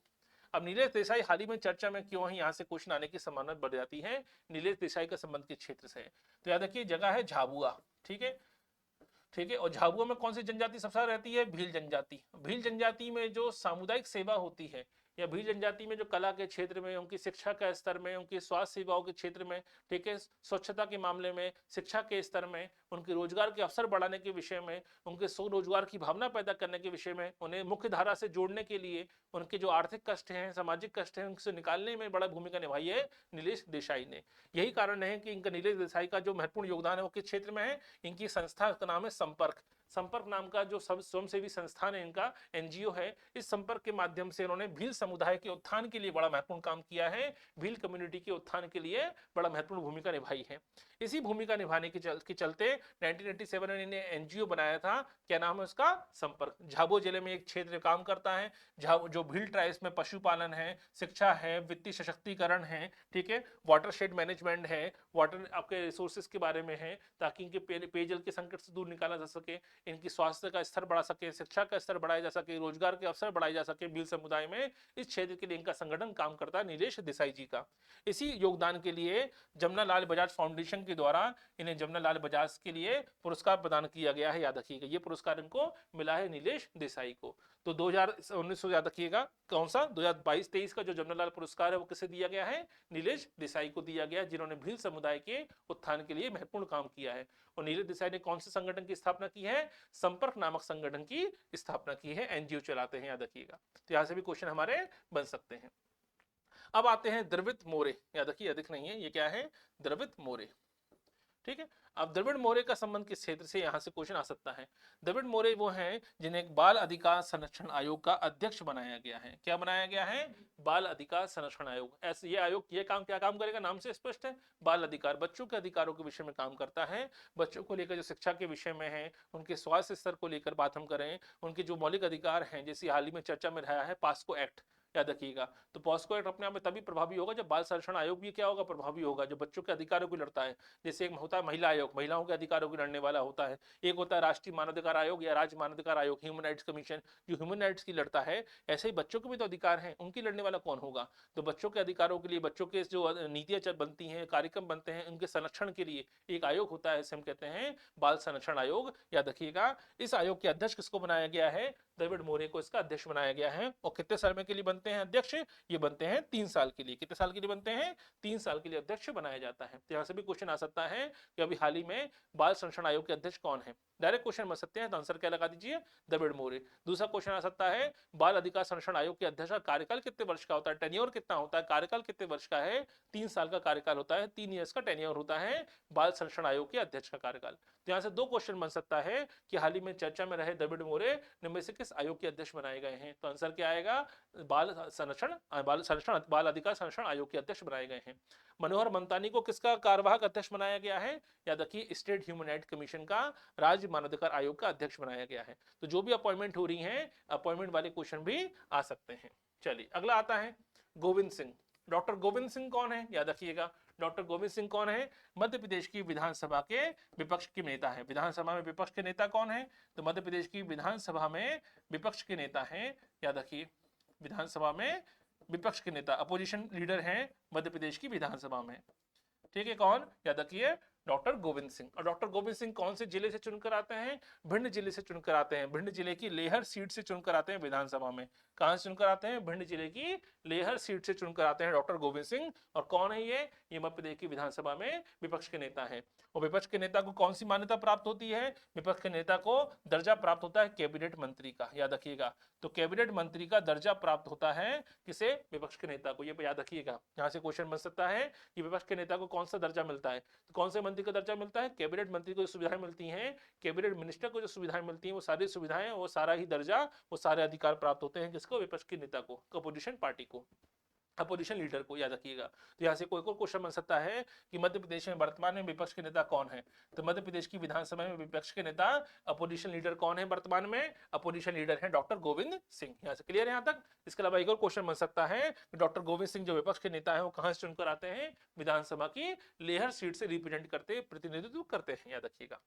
अब नीलेश देसाई हाल ही में चर्चा में क्यों है? यहाँ से क्वेश्चन आने की संभावना बढ़ जाती है। नीलेश देसाई का संबंध किस क्षेत्र से है? तो याद रखिए, जगह है झाबुआ। ठीक है, ठीक है। और झाबुआ में कौन सी जनजाति सबसे ज्यादा रहती है? भील जनजाति। भील जनजाति में जो सामुदायिक सेवा होती है, या भील जनजाति में जो कला के क्षेत्र में, उनकी शिक्षा के स्तर में, उनकी स्वास्थ्य सेवाओं के क्षेत्र में, ठीक है, स्वच्छता के मामले में, शिक्षा के स्तर में, उनके रोजगार के अवसर बढ़ाने के विषय में, उनके स्वरोजगार की भावना पैदा करने के विषय में, उन्हें मुख्य धारा से जोड़ने के लिए, उनके जो आर्थिक कष्ट हैं, सामाजिक कष्ट हैं, उनसे निकालने में बड़ा भूमिका निभाई है नीलेश देसाई ने। यही कारण है कि इनका, नीलेश देसाई का जो महत्वपूर्ण योगदान है वो किस क्षेत्र में है? इनकी संस्था का नाम है संपर्क। संपर्क नाम का जो स्वयंसेवी संस्थान है इनका, एनजीओ है, इस संपर्क के माध्यम से इन्होंने भील समुदाय के उत्थान के लिए बड़ा महत्वपूर्ण काम किया है। भील कम्युनिटी के उत्थान के लिए बड़ा महत्वपूर्ण भूमिका निभाई है। इसी भूमिका निभाने के चलते 1987 में इन्हें एनजीओ बनाया था। क्या नाम है उसका? संपर्क। झाबुआ जिले में एक क्षेत्र काम करता है जो भील ट्राइब्स में पशुपालन है, शिक्षा है, वित्तीय सशक्तिकरण है, ठीक है, वाटरशेड मैनेजमेंट है, वाटर आपके रिसोर्सेज के बारे में है, ताकि इनके पेयजल के संकट से दूर निकाला जा सके, इनकी स्वास्थ्य का स्तर बढ़ा सके, शिक्षा का स्तर बढ़ाया जा सके, रोजगार के अवसर बढ़ाए जा सके भील समुदाय में। इस क्षेत्र के लिए इनका संगठन काम करता है नीलेश देसाई जी का। इसी योगदान के लिए जमुना लाल बजाज फाउंडेशन के द्वारा इन्हें जमुना लाल बजाज के लिए पुरस्कार प्रदान किया गया है, याद रखिएगा। ये पुरस्कार इनको मिला है नीलेश देसाई को। तो 2019 याद रखिएगा, कौन सा 2022-23 का जो जमुना लाल पुरस्कार है वो किसे दिया गया है? नीलेश देसाई को दिया गया, जिन्होंने भील समुदाय के उत्थान के लिए महत्वपूर्ण काम किया है। और नीलेश देसाई ने कौन से संगठन की स्थापना की है? संपर्क नामक संगठन की स्थापना की है, एनजीओ चलाते हैं, याद रखिएगा। तो यहां से भी क्वेश्चन हमारे बन सकते हैं। अब आते हैं द्रविड़ मोरे, याद रखिए, अधिक नहीं है, ये क्या है? द्रविड़ मोरे। ठीक है। अब द्रविड़ मोरे का संबंध किस क्षेत्र से? यहां से क्वेश्चन आ सकता है। द्रविड़ मोरे वो हैं जिन्हें बाल अधिकार संरक्षण आयोग का अध्यक्ष बनाया गया है। क्या बनाया गया है? बाल अधिकार संरक्षण आयोग। ऐसे ये आयोग ये काम क्या काम करेगा? नाम से स्पष्ट है, बाल अधिकार, बच्चों के अधिकारों के विषय में काम करता है। बच्चों को लेकर जो शिक्षा के विषय में है, उनके स्वास्थ्य स्तर को लेकर बात हम करें, उनके जो मौलिक अधिकार हैं, जैसे हाल ही में चर्चा में रहा है पॉस्को एक्ट, याद रखिएगा। तो पॉस्को एक्ट अपने आप में तभी प्रभावी होगा जब बाल संरक्षण आयोग भी क्या होगा? प्रभावी होगा, जो बच्चों के अधिकारों को लड़ता है। जैसे एक होता है महिला आयोग, महिलाओं के अधिकारों को लड़ने वाला होता है। एक होता है राष्ट्रीय मानवाधिकार आयोग या राज्य मानवाधिकार आयोग, ह्यूमन राइट्स कमीशन, जो ह्यूमन राइट्स की लड़ता है। ऐसे ही बच्चों के भी तो अधिकार हैं, उनकी लड़ने वाला कौन होगा? तो बच्चों के अधिकारों के लिए, बच्चों के जो नीतियां बनती हैं, कार्यक्रम बनते हैं, उनके संरक्षण के लिए एक आयोग होता है, इसे हम कहते हैं बाल संरक्षण आयोग, याद रखिएगा। इस आयोग के अध्यक्ष किसको बनाया गया है? द्रविड़ मोरे को इसका अध्यक्ष बनाया गया है। और कितने समय के लिए बनते हैं अध्यक्ष? ये बनते हैं 3 साल के लिए। कितने साल के लिए बनते हैं? 3 साल के लिए अध्यक्ष बनाया जाता है। तो यहां से भी क्वेश्चन आ सकता है कि अभी हाल ही में बाल संरक्षण आयोग के अध्यक्ष कौन है? डायरेक्ट क्वेश्चन बन सकते हैं, तो आंसर क्या लगा दीजिए? द्रविड़ मोरे। दूसरा क्वेश्चन आ सकता है, बाल अधिकार संरक्षण आयोग के अध्यक्ष का कार्यकाल कितने वर्ष का होता है? टेन्योर कितना होता है? कार्यकाल कितने वर्ष का है? 3 साल का कार्यकाल होता है, 3 ईयर्स का टेन्योर होता है बाल संरक्षण आयोग के अध्यक्ष का कार्यकाल। तो यहां से 2 क्वेश्चन बन सकता है कि हाल ही में चर्चा में रहे द्रविड़ मोरे निम्न में से किस आयोग के अध्यक्ष बनाए गए हैं? तो आंसर क्या आएगा? बाल अधिकार संरक्षण आयोग के अध्यक्ष बनाए गए हैं। मनोहर मंतानी को किसका कार्यवाहक अध्यक्ष बनाया गया है? याद रखिए, स्टेट ह्यूमन राइट कमीशन का, राज्य मानवाधिकार आयोग का अध्यक्ष बनाया गया है। तो जो भी अपॉइंटमेंट हो रही है, अपॉइंटमेंट वाले क्वेश्चन भी आ सकते हैं। चलिए अगला आता है गोविंद सिंह। डॉक्टर गोविंद सिंह कौन है? याद रखिएगा, डॉक्टर गोविंद सिंह कौन है? मध्य प्रदेश की विधानसभा के विपक्ष के नेता है। विधानसभा में विपक्ष के नेता कौन है? तो मध्य प्रदेश की विधानसभा में विपक्ष के नेता हैं, याद रखिए, विधानसभा में विपक्ष के नेता, अपोजिशन लीडर हैं मध्य प्रदेश की विधानसभा में। ठीक है, कौन? याद रखिए, डॉक्टर गोविंद सिंह। और डॉक्टर गोविंद सिंह कौन से जिले से चुनकर आते हैं? भिंड जिले से चुनकर आते हैं। भिंड जिले की लेहर सीट से चुनकर आते हैं विधानसभा में। कहां से चुनकर आते हैं? भिंड जिले की लेहर सीट से चुनकर आते हैं डॉक्टर गोविंद सिंह। और कौन है ये मध्य प्रदेश की विधानसभा में विपक्ष के नेता हैं। और विपक्ष के नेता को कौन सी मान्यता प्राप्त होती है? विपक्ष के नेता को दर्जा प्राप्त होता है कैबिनेट मंत्री का, याद रखिएगा। तो कैबिनेट मंत्री का दर्जा प्राप्त होता है किसे? विपक्ष के नेता को। ये याद रखिएगा, यहां से क्वेश्चन बन सकता है कि विपक्ष के नेता को कौन सा दर्जा मिलता है। तो कौन से मंत्री का दर्जा मिलता है? कैबिनेट मंत्री को जो सुविधाएं मिलती हैं, कैबिनेट मिनिस्टर को जो सुविधाएं मिलती हैं, वो सारी सुविधाएं, वो सारा ही दर्जा, वो सारे अधिकार प्राप्त होते हैं किसको? विपक्ष के नेता को, अपोजिशन पार्टी को, अपोजिशन लीडर को, याद रखिएगा। तो यहाँ से कोई क्वेश्चन बन सकता है कि मध्य प्रदेश में वर्तमान में विपक्ष के नेता कौन है। तो मध्य प्रदेश की विधानसभा में विपक्ष के नेता, अपोजिशन लीडर कौन है वर्तमान में? अपोजिशन लीडर है डॉक्टर गोविंद सिंह। यहाँ से क्लियर है यहाँ तक? इसके अलावा एक और क्वेश्चन बन सकता है कि डॉक्टर गोविंद सिंह जो विपक्ष के नेता है वो कहाँ से चुनकर आते हैं? विधानसभा की लेहर सीट से रिप्रेजेंट करते, प्रतिनिधित्व करते हैं, याद रखिएगा।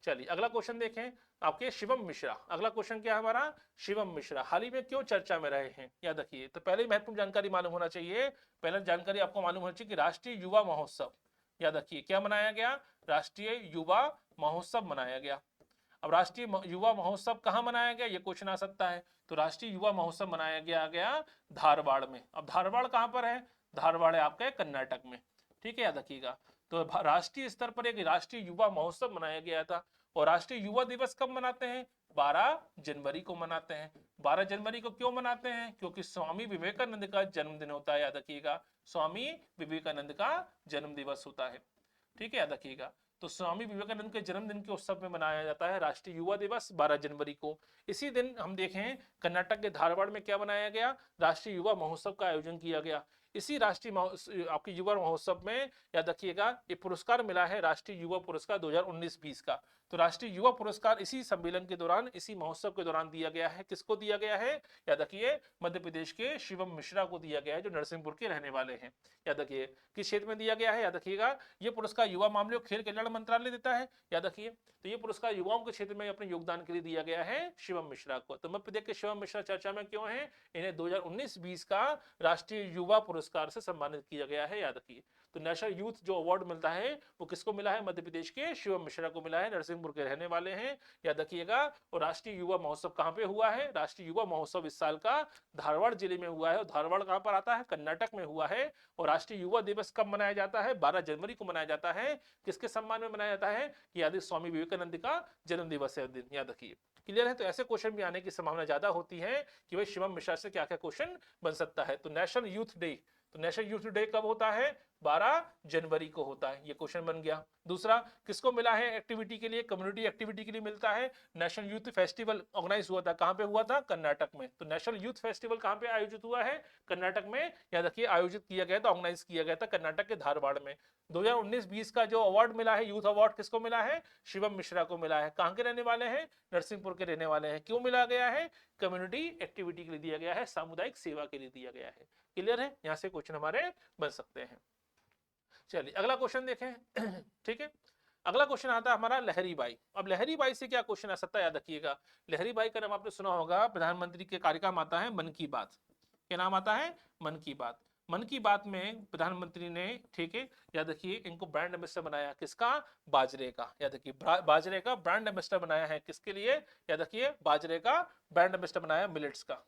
चलिए अगला क्वेश्चन देखें आपके, शिवम मिश्रा। अगला क्वेश्चन क्या है हमारा? शिवम मिश्रा हाल ही में क्यों चर्चा में रहे हैं, याद रखिए। तो पहले महत्वपूर्ण जानकारी मालूम होना चाहिए, पहले जानकारी आपको मालूम होना चाहिए कि राष्ट्रीय युवा महोत्सव, याद रखिए, क्या मनाया गया? राष्ट्रीय युवा महोत्सव मनाया गया। अब राष्ट्रीय युवा महोत्सव कहाँ मनाया गया, ये क्वेश्चन आ सकता है। तो राष्ट्रीय युवा महोत्सव मनाया गया धारवाड़ में। अब धारवाड़ कहाँ पर है? धारवाड़ है आपका कर्नाटक में, ठीक है, याद रखिएगा। तो राष्ट्रीय स्तर पर एक राष्ट्रीय युवा महोत्सव मनाया गया था। और राष्ट्रीय युवा दिवस कब मनाते हैं? 12 जनवरी को मनाते हैं। 12 जनवरी को क्यों मनाते हैं? क्योंकि स्वामी विवेकानंद का जन्मदिन होता है, याद रखिएगा। स्वामी विवेकानंद का जन्म दिवस होता है, ठीक है, याद रखिएगा। तो स्वामी विवेकानंद के जन्मदिन के उत्सव में मनाया जाता है राष्ट्रीय युवा दिवस 12 जनवरी को। इसी दिन हम देखें कर्नाटक के धारवाड़ में क्या बनाया गया? राष्ट्रीय युवा महोत्सव का आयोजन किया गया। इसी राष्ट्रीय आपके युवा महोत्सव में, याद रखिएगा, ये पुरस्कार मिला है राष्ट्रीय युवा पुरस्कार 2019-20 का। तो राष्ट्रीय युवा पुरस्कार इसी सम्मेलन के दौरान, इसी महोत्सव के दौरान दिया गया है। किसको दिया गया है? याद रखिए, मध्य प्रदेश के शिवम मिश्रा को दिया गया है, जो नरसिंहपुर के रहने वाले हैं। याद रखिए किस क्षेत्र में दिया गया है, याद रखिएगा। ये पुरस्कार युवा मामले और खेल कल्याण मंत्रालय देता है, याद रखिए। तो ये पुरस्कार युवाओं के क्षेत्र में अपने योगदान के लिए दिया गया है शिवम मिश्रा को। तो मध्य प्रदेश के शिवम मिश्रा चर्चा में क्यों है? इन्हें 2019-20 का राष्ट्रीय युवा पुरस्कार से सम्मानित किया गया है, याद रखिए। तो नेशनल यूथ जो अवार्ड मिलता है वो किसको मिला है? मध्य प्रदेश के शिवम मिश्रा को मिला है, नरसिंहपुर के रहने वाले हैं, याद रखिएगा। और राष्ट्रीय युवा महोत्सव कहाँ पे हुआ है? राष्ट्रीय युवा महोत्सव इस साल का धारवाड़ जिले में हुआ है। और धारवाड़ कहाँ पर आता है? कर्नाटक में हुआ है। और राष्ट्रीय युवा दिवस कब मनाया जाता है? 12 जनवरी को मनाया जाता है। किसके सम्मान में मनाया जाता है? कि याद स्वामी विवेकानंद का जन्म दिवस है दिन, याद रखिए। क्लियर है? तो ऐसे क्वेश्चन भी आने की संभावना ज्यादा होती है कि भाई शिवम मिश्रा से क्या क्या क्वेश्चन बन सकता है। तो नेशनल यूथ डे, तो नेशनल यूथ डे कब होता है? 12 जनवरी को होता है, ये क्वेश्चन बन गया। दूसरा, किसको मिला है एक्टिविटी के लिए? कम्युनिटी एक्टिविटी के लिए मिलता है। नेशनल यूथ फेस्टिवल ऑर्गेनाइज हुआ था, कहां पे हुआ था? कर्नाटक में। तो नेशनल यूथ फेस्टिवल कहां पे आयोजित हुआ है? कर्नाटक में, याद रखिए, आयोजित किया गया था, ऑर्गेनाइज किया गया था कर्नाटक के धारवाड़ में। 2019-20 का जो अवार्ड मिला है, यूथ अवार्ड, किसको मिला है? शिवम मिश्रा को मिला है। कहां के रहने वाले हैं? नरसिंहपुर के रहने वाले हैं। क्यों मिला गया है? कम्युनिटी एक्टिविटी के लिए दिया गया है, सामुदायिक सेवा के लिए दिया गया है। क्लियर है? यहां से क्वेश्चन हमारे बन सकते हैं। चलिए अगला क्वेश्चन देखें ठीक है, अगला क्वेश्चन आता है हमारा लहरी बाई। अब लहरी बाई से क्या क्वेश्चन आ सकता है, याद रखिएगा। लहरी बाई का नाम आपने सुना होगा, प्रधानमंत्री के कार्यक्रम आता है मन की बात। क्या नाम आता है? मन की बात। मन की बात में प्रधानमंत्री ने, ठीक है, याद रखिए, इनको ब्रांड एम्बेसडर बनाया। किसका? बाजरे का। याद रखिए, बाजरे का ब्रांड एम्बेसडर बनाया है। किसके लिए? याद रखिए, बाजरे का ब्रांड एम्बेसडर बनाया, मिलेट्स का।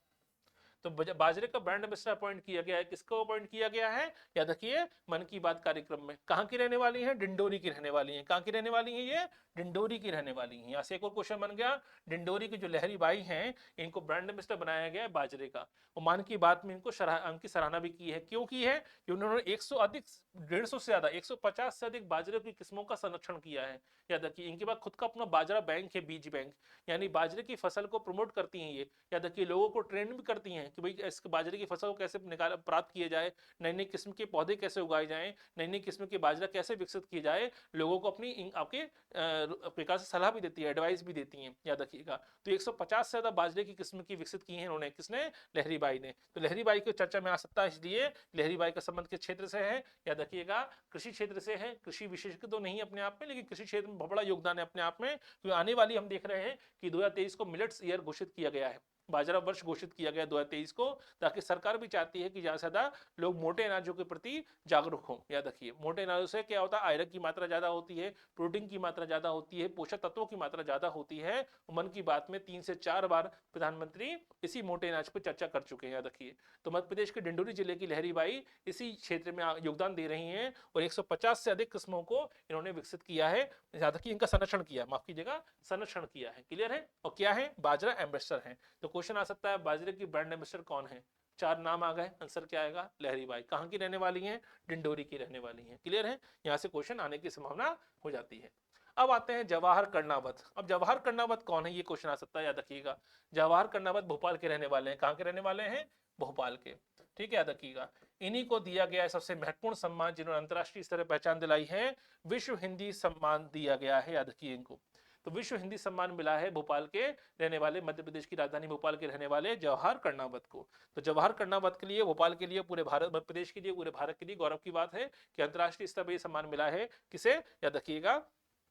तो बाजरे का ब्रांड एम्बेसडर अपॉइंट किया गया है। किसको अपॉइंट किया गया है? याद रखिए, मन की बात कार्यक्रम में। कहां की रहने वाली है? डिंडोरी की रहने वाली है। कहां की रहने वाली है? ये डिंडोरी की रहने वाली है। यहाँ से एक और क्वेश्चन बन गया, डिंडोरी की जो लहरी बाई हैं, इनको ब्रांड एम्बेसडर बनाया गया है बाजरे का। और मन की बात में इनको उनकी सराहना भी की है। क्यों की है? कि उन्होंने 150 से ज्यादा, 150 से अधिक बाजरे की किस्मों का संरक्षण किया है। याद रखिए, इनके पास खुद का अपना बाजरा बैंक है, बीज बैंक, यानी बाजरे की फसल को प्रमोट करती हैं ये। याद रखिए, लोगों को ट्रेंड भी करती हैं कि भाई इस बाजरे की फसल को कैसे प्राप्त किया जाए, नई नई किस्म के पौधे कैसे उगाए जाएं, नई नई किस्म के बाजरा कैसे विकसित किए जाए, लोगों को अपनी आपके प्रकार से सलाह भी देती है, एडवाइस भी देती हैं, याद रखिएगा। तो 150 से ज्यादा बाजरे की किस्म की विकसित की है उन्होंने। किसने? लहरी बाई ने। तो लहरी बाई की चर्चा में आ सकता है, इसलिए लहरी बाई का संबंध किस क्षेत्र से है? याद रखिएगा, कृषि क्षेत्र से है। कृषि विशेषज्ञ तो नहीं अपने आप में, लेकिन कृषि क्षेत्र में बहुत बड़ा योगदान है अपने आप में। तो आने वाली हम देख रहे हैं कि 2023 को मिलेट्स ईयर घोषित किया गया है। बाजरा वर्ष घोषित किया गया 2023 को, ताकि सरकार भी चाहती है कि ज्यादा से ज्यादा लोग मोटे अनाजों के प्रति जागरूक हों। याद रखिए, मोटे अनाजों से क्या होता है, आयरन की मात्रा ज्यादा होती है, प्रोटीन की मात्रा ज्यादा होती है, पोषक तत्वों की मात्रा ज्यादा होती है। मन की बात में 3 से 4 बार प्रधानमंत्री इसी मोटे अनाज पर चर्चा कर चुके हैं। याद रखिए, तो मध्य प्रदेश के डिंडोरी जिले की लहरी बाई इसी क्षेत्र में योगदान दे रही हैं और 150 से अधिक किस्मों को इन्होंने विकसित किया है। याद रखिए, इनका संरक्षण किया, माफ कीजिएगा, संरक्षण किया है। क्लियर है? और क्या है, बाजरा एम्बेसडर है। तो क्वेश्चन आ सकता है, बाजरे की ब्रांड एम्बेसडर कौन है? 4 नाम आ गए, आंसर क्या आएगा? लहरी बाई। कहां की रहने वाली हैं? डिंडोरी की रहने वाली हैं। क्लियर है? यहां से क्वेश्चन आने की संभावना हो जाती है। अब आते हैं जवाहर कर्णावत। अब जवाहर कर्णावत कौन है, ये क्वेश्चन आ सकता है। याद रखिएगा, जवाहर कर्णावत भोपाल के रहने वाले हैं। कहां के रहने वाले हैं? भोपाल के। ठीक है, याद रखिएगा। इन्हीं को दिया गया है सबसे महत्वपूर्ण सम्मान, जिन्होंने अंतरराष्ट्रीय स्तर पर पहचान दिलाई है, विश्व हिंदी सम्मान दिया गया है। याद रखिए इनको। तो विश्व हिंदी सम्मान मिला है भोपाल के रहने वाले, मध्य प्रदेश की राजधानी भोपाल के रहने वाले जवाहर कर्णावत को। तो जवाहर कर्णावत के लिए, भोपाल के लिए, पूरे भारत, मध्य प्रदेश के लिए, पूरे भारत के लिए गौरव की बात है कि अंतरराष्ट्रीय स्तर पर यह सम्मान मिला है। किसे? याद रखिएगा,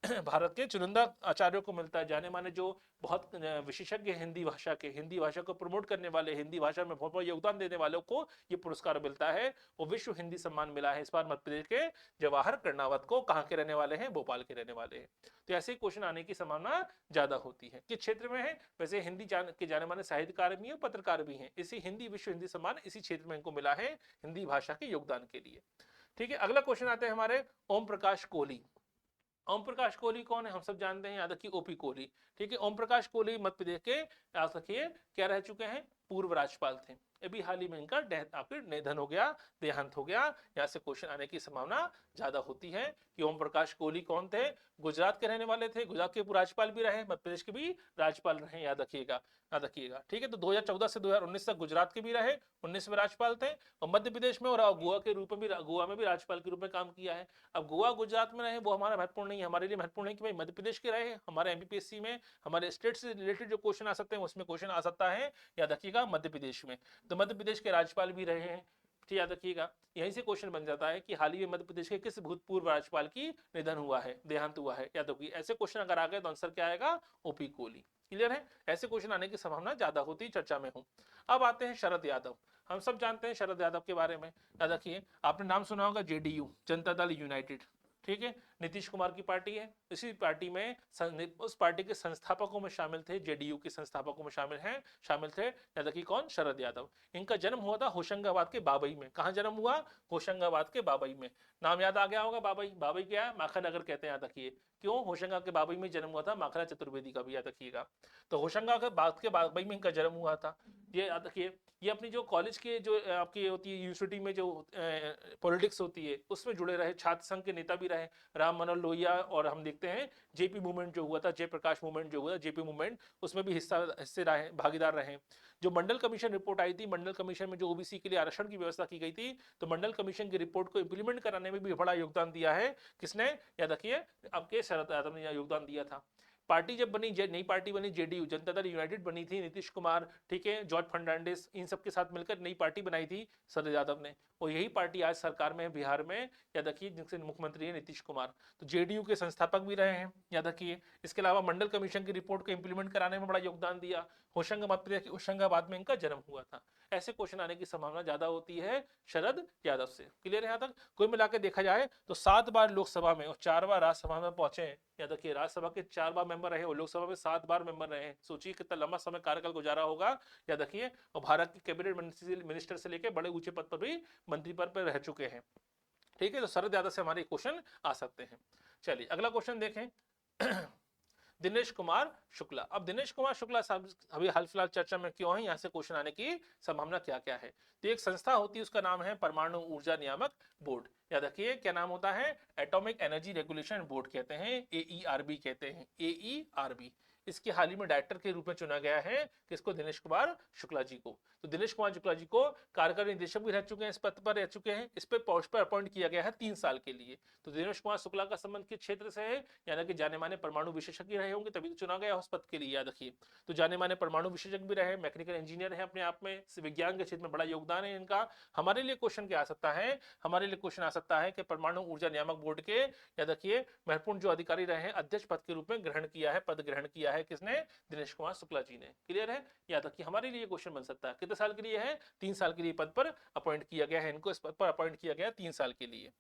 भारत के चुनिंदा आचार्यों को मिलता है। जाने माने जो बहुत विशेषज्ञ हिंदी भाषा के, हिंदी भाषा को प्रमोट करने वाले, हिंदी भाषा में बहुत बड़ा योगदान देने वालों को ये पुरस्कार मिलता है। वो विश्व हिंदी सम्मान मिला है इस बार मध्य प्रदेश के जवाहर कर्णावत को। कहाँ के रहने वाले हैं? भोपाल के रहने वाले हैं। तो ऐसे क्वेश्चन आने की संभावना ज्यादा होती है। किस क्षेत्र में है? वैसे हिंदी के जाने माने साहित्यकार भी है, पत्रकार भी है। इसी हिंदी, विश्व हिंदी सम्मान इसी क्षेत्र में इनको मिला है, हिंदी भाषा के योगदान के लिए। ठीक है, अगला क्वेश्चन आते हैं हमारे ओम प्रकाश कोहली। ओम प्रकाश कोहली कौन है? हम सब जानते हैं, याद रखिए, ओपी कोहली। ठीक है, ओम प्रकाश कोहली मध्य प्रदेश के, याद रखिए, क्या रह चुके हैं? पूर्व राज्यपाल थे। अभी हाल ही में इनका निधन हो गया, देहांत हो गया। यहाँ से क्वेश्चन आने की संभावना ज्यादा होती है कि ओम प्रकाश कोहली कौन थे? गुजरात के रहने वाले थे, गुजरात के राज्यपाल भी रहे, मध्य प्रदेश के भी राज्यपाल रहे। याद रखिएगा, याद रखिएगा। ठीक है, तो 2014 से 2019 तक गुजरात के भी रहे, 19 में राज्यपाल थे, और मध्य प्रदेश में और गोवा के रूप में भी, गोवा में भी राज्यपाल के रूप में काम किया है। अब गोवा गुजरात में रहे वो हमारा महत्वपूर्ण नहीं है, हमारे लिए महत्वपूर्ण है कि भाई मध्य प्रदेश के रहे। हमारे एमपीपीएससी में हमारे स्टेट से रिलेटेड जो क्वेश्चन आ सकते हैं उसमें क्वेश्चन आ सकता है, याद रखिएगा, मध्य प्रदेश में। तो मध्य प्रदेश के राज्यपाल भी रहे हैं। ठीक, याद रखिएगा, यहीं से क्वेश्चन बन जाता है कि हाल ही में मध्य प्रदेश के किस भूतपूर्व राज्यपाल की निधन हुआ है, देहांत हुआ है। याद रखिए, ऐसे क्वेश्चन अगर आ गए तो आंसर क्या आएगा? ओपी कोहली। क्लियर है? ऐसे क्वेश्चन आने की संभावना ज्यादा होती है, चर्चा में हूं। अब आते हैं शरद यादव। हम सब जानते हैं शरद यादव के बारे में। याद रखिए, आपने नाम सुना होगा जेडीयू, जनता दल यूनाइटेड। ठीक है, नीतीश कुमार की पार्टी है। इसी पार्टी में, उस पार्टी के संस्थापकों में शामिल थे, जेडीयू के संस्थापकों में शामिल थे, याद रखिए कौन? शरद यादव। इनका जन्म हुआ था होशंगाबाद के बाबई में। कहाँ जन्म हुआ? होशंगाबाद के बाबई में। नाम याद आ गया होगा, बाबई। बाबई क्या है? माखन नगर कहते हैं। याद रखिए, क्यों? होशंगाबाद के बाबई में जन्म हुआ था माखना चतुर्वेदी का भी, याद रखिएगा। तो होशंगाबाद के बाबई में इनका जन्म हुआ था। ये याद रखिए, ये अपनी जो कॉलेज के जो आपकी होती है, यूनिवर्सिटी में जो पॉलिटिक्स होती है उसमें जुड़े रहे, छात्र संघ के नेता भी रहे, राम मनोहर लोहिया। और हम देखते हैं जेपी मूवमेंट जो हुआ था, जयप्रकाश मूवमेंट जो हुआ था, जेपी मूवमेंट, उसमें भी हिस्से रहे, भागीदार रहे। जो मंडल कमीशन रिपोर्ट आई थी, मंडल कमीशन में जो ओबीसी के लिए आरक्षण की व्यवस्था की गई थी, तो मंडल कमीशन की रिपोर्ट को इंप्लीमेंट कराने में भी बड़ा योगदान दिया है। किसने? याद रखिए, आपके शरद यादव ने योगदान दिया था। पार्टी जब बनी, नई पार्टी बनी, जेडीयू, जनता दल यूनाइटेड बनी थी, नीतीश कुमार, ठीक है, जॉर्ज फर्नांडिस, इन सब के साथ मिलकर नई पार्टी बनाई थी शरद यादव ने। और यही पार्टी आज सरकार में है बिहार में, याद रखिए, जिनसे मुख्यमंत्री है नीतीश कुमार। तो जेडीयू के संस्थापक भी रहे हैं, याद रखिए। इसके अलावा मंडल कमीशन की रिपोर्ट को इंप्लीमेंट कराने में बड़ा योगदान दिया। होशंगाबाद में इनका जन्म हुआ था। ऐसे क्वेश्चन आने की संभावना ज्यादा होती है शरद यादव से। क्लियर है? यहाँ तक कोई मिलाकर देखा जाए तो 7 बार लोकसभा में और 4 बार राज्यसभा में पहुंचे हैं। याद रखिए, राज्यसभा के 4 बार मेंबर रहे और लोकसभा में 7 बार मेंबर रहे। सोचिए कितना लंबा समय कार्यकाल गुजारा होगा। याद रखिए, और भारत के कैबिनेट मिनिस्टर से लेकर बड़े ऊंचे पद पर भी, मंत्री पद पर रह चुके हैं। ठीक है, तो शरद यादव से हमारे क्वेश्चन आ सकते हैं। चलिए अगला क्वेश्चन देखें। दिनेश कुमार शुक्ला। अब दिनेश कुमार शुक्ला साहब अभी हाल फिलहाल चर्चा में क्यों है, यहाँ से क्वेश्चन आने की संभावना क्या क्या है? तो एक संस्था होती है, उसका नाम है परमाणु ऊर्जा नियामक बोर्ड। याद रखिए, क्या नाम होता है? एटॉमिक एनर्जी रेगुलेशन बोर्ड कहते हैं, AERB कहते हैं, AERB। इसके हाल ही में डायरेक्टर के रूप में चुना गया है किसको? दिनेश कुमार शुक्ला जी को। तो दिनेश कुमार शुक्ला जी को कार्यकारी निदेशक भी रह चुके हैं, इस पद पर रह चुके हैं। इस पे पोस्ट पर अपॉइंट किया गया है 3 साल के लिए। तो दिनेश कुमार शुक्ला का संबंध किस क्षेत्र से है? यानी कि जाने माने परमाणु विशेषज्ञ रहे होंगे, तभी तो चुना गया उस पद के लिए। याद रखिए, तो जाने माने परमाणु विशेषज्ञ भी रहे, मैकेनिकल इंजीनियर है अपने आप में, विज्ञान के क्षेत्र में बड़ा योगदान है इनका। हमारे लिए क्वेश्चन क्या आ सकता है? हमारे लिए क्वेश्चन आ सकता है कि परमाणु ऊर्जा नियामक बोर्ड के, याद रखिए, महत्वपूर्ण जो अधिकारी रहे हैं, अध्यक्ष पद के रूप में ग्रहण किया है, पद ग्रहण किया है है किसने, दिनेश कुमार शुक्ला जी ने। क्लियर है, याद रखिए हमारे लिए क्वेश्चन बन सकता है। कितने साल के लिए है, 3 साल के लिए पद पर अपॉइंट किया गया है, इनको इस पद पर अपॉइंट किया गया 3 साल के लिए।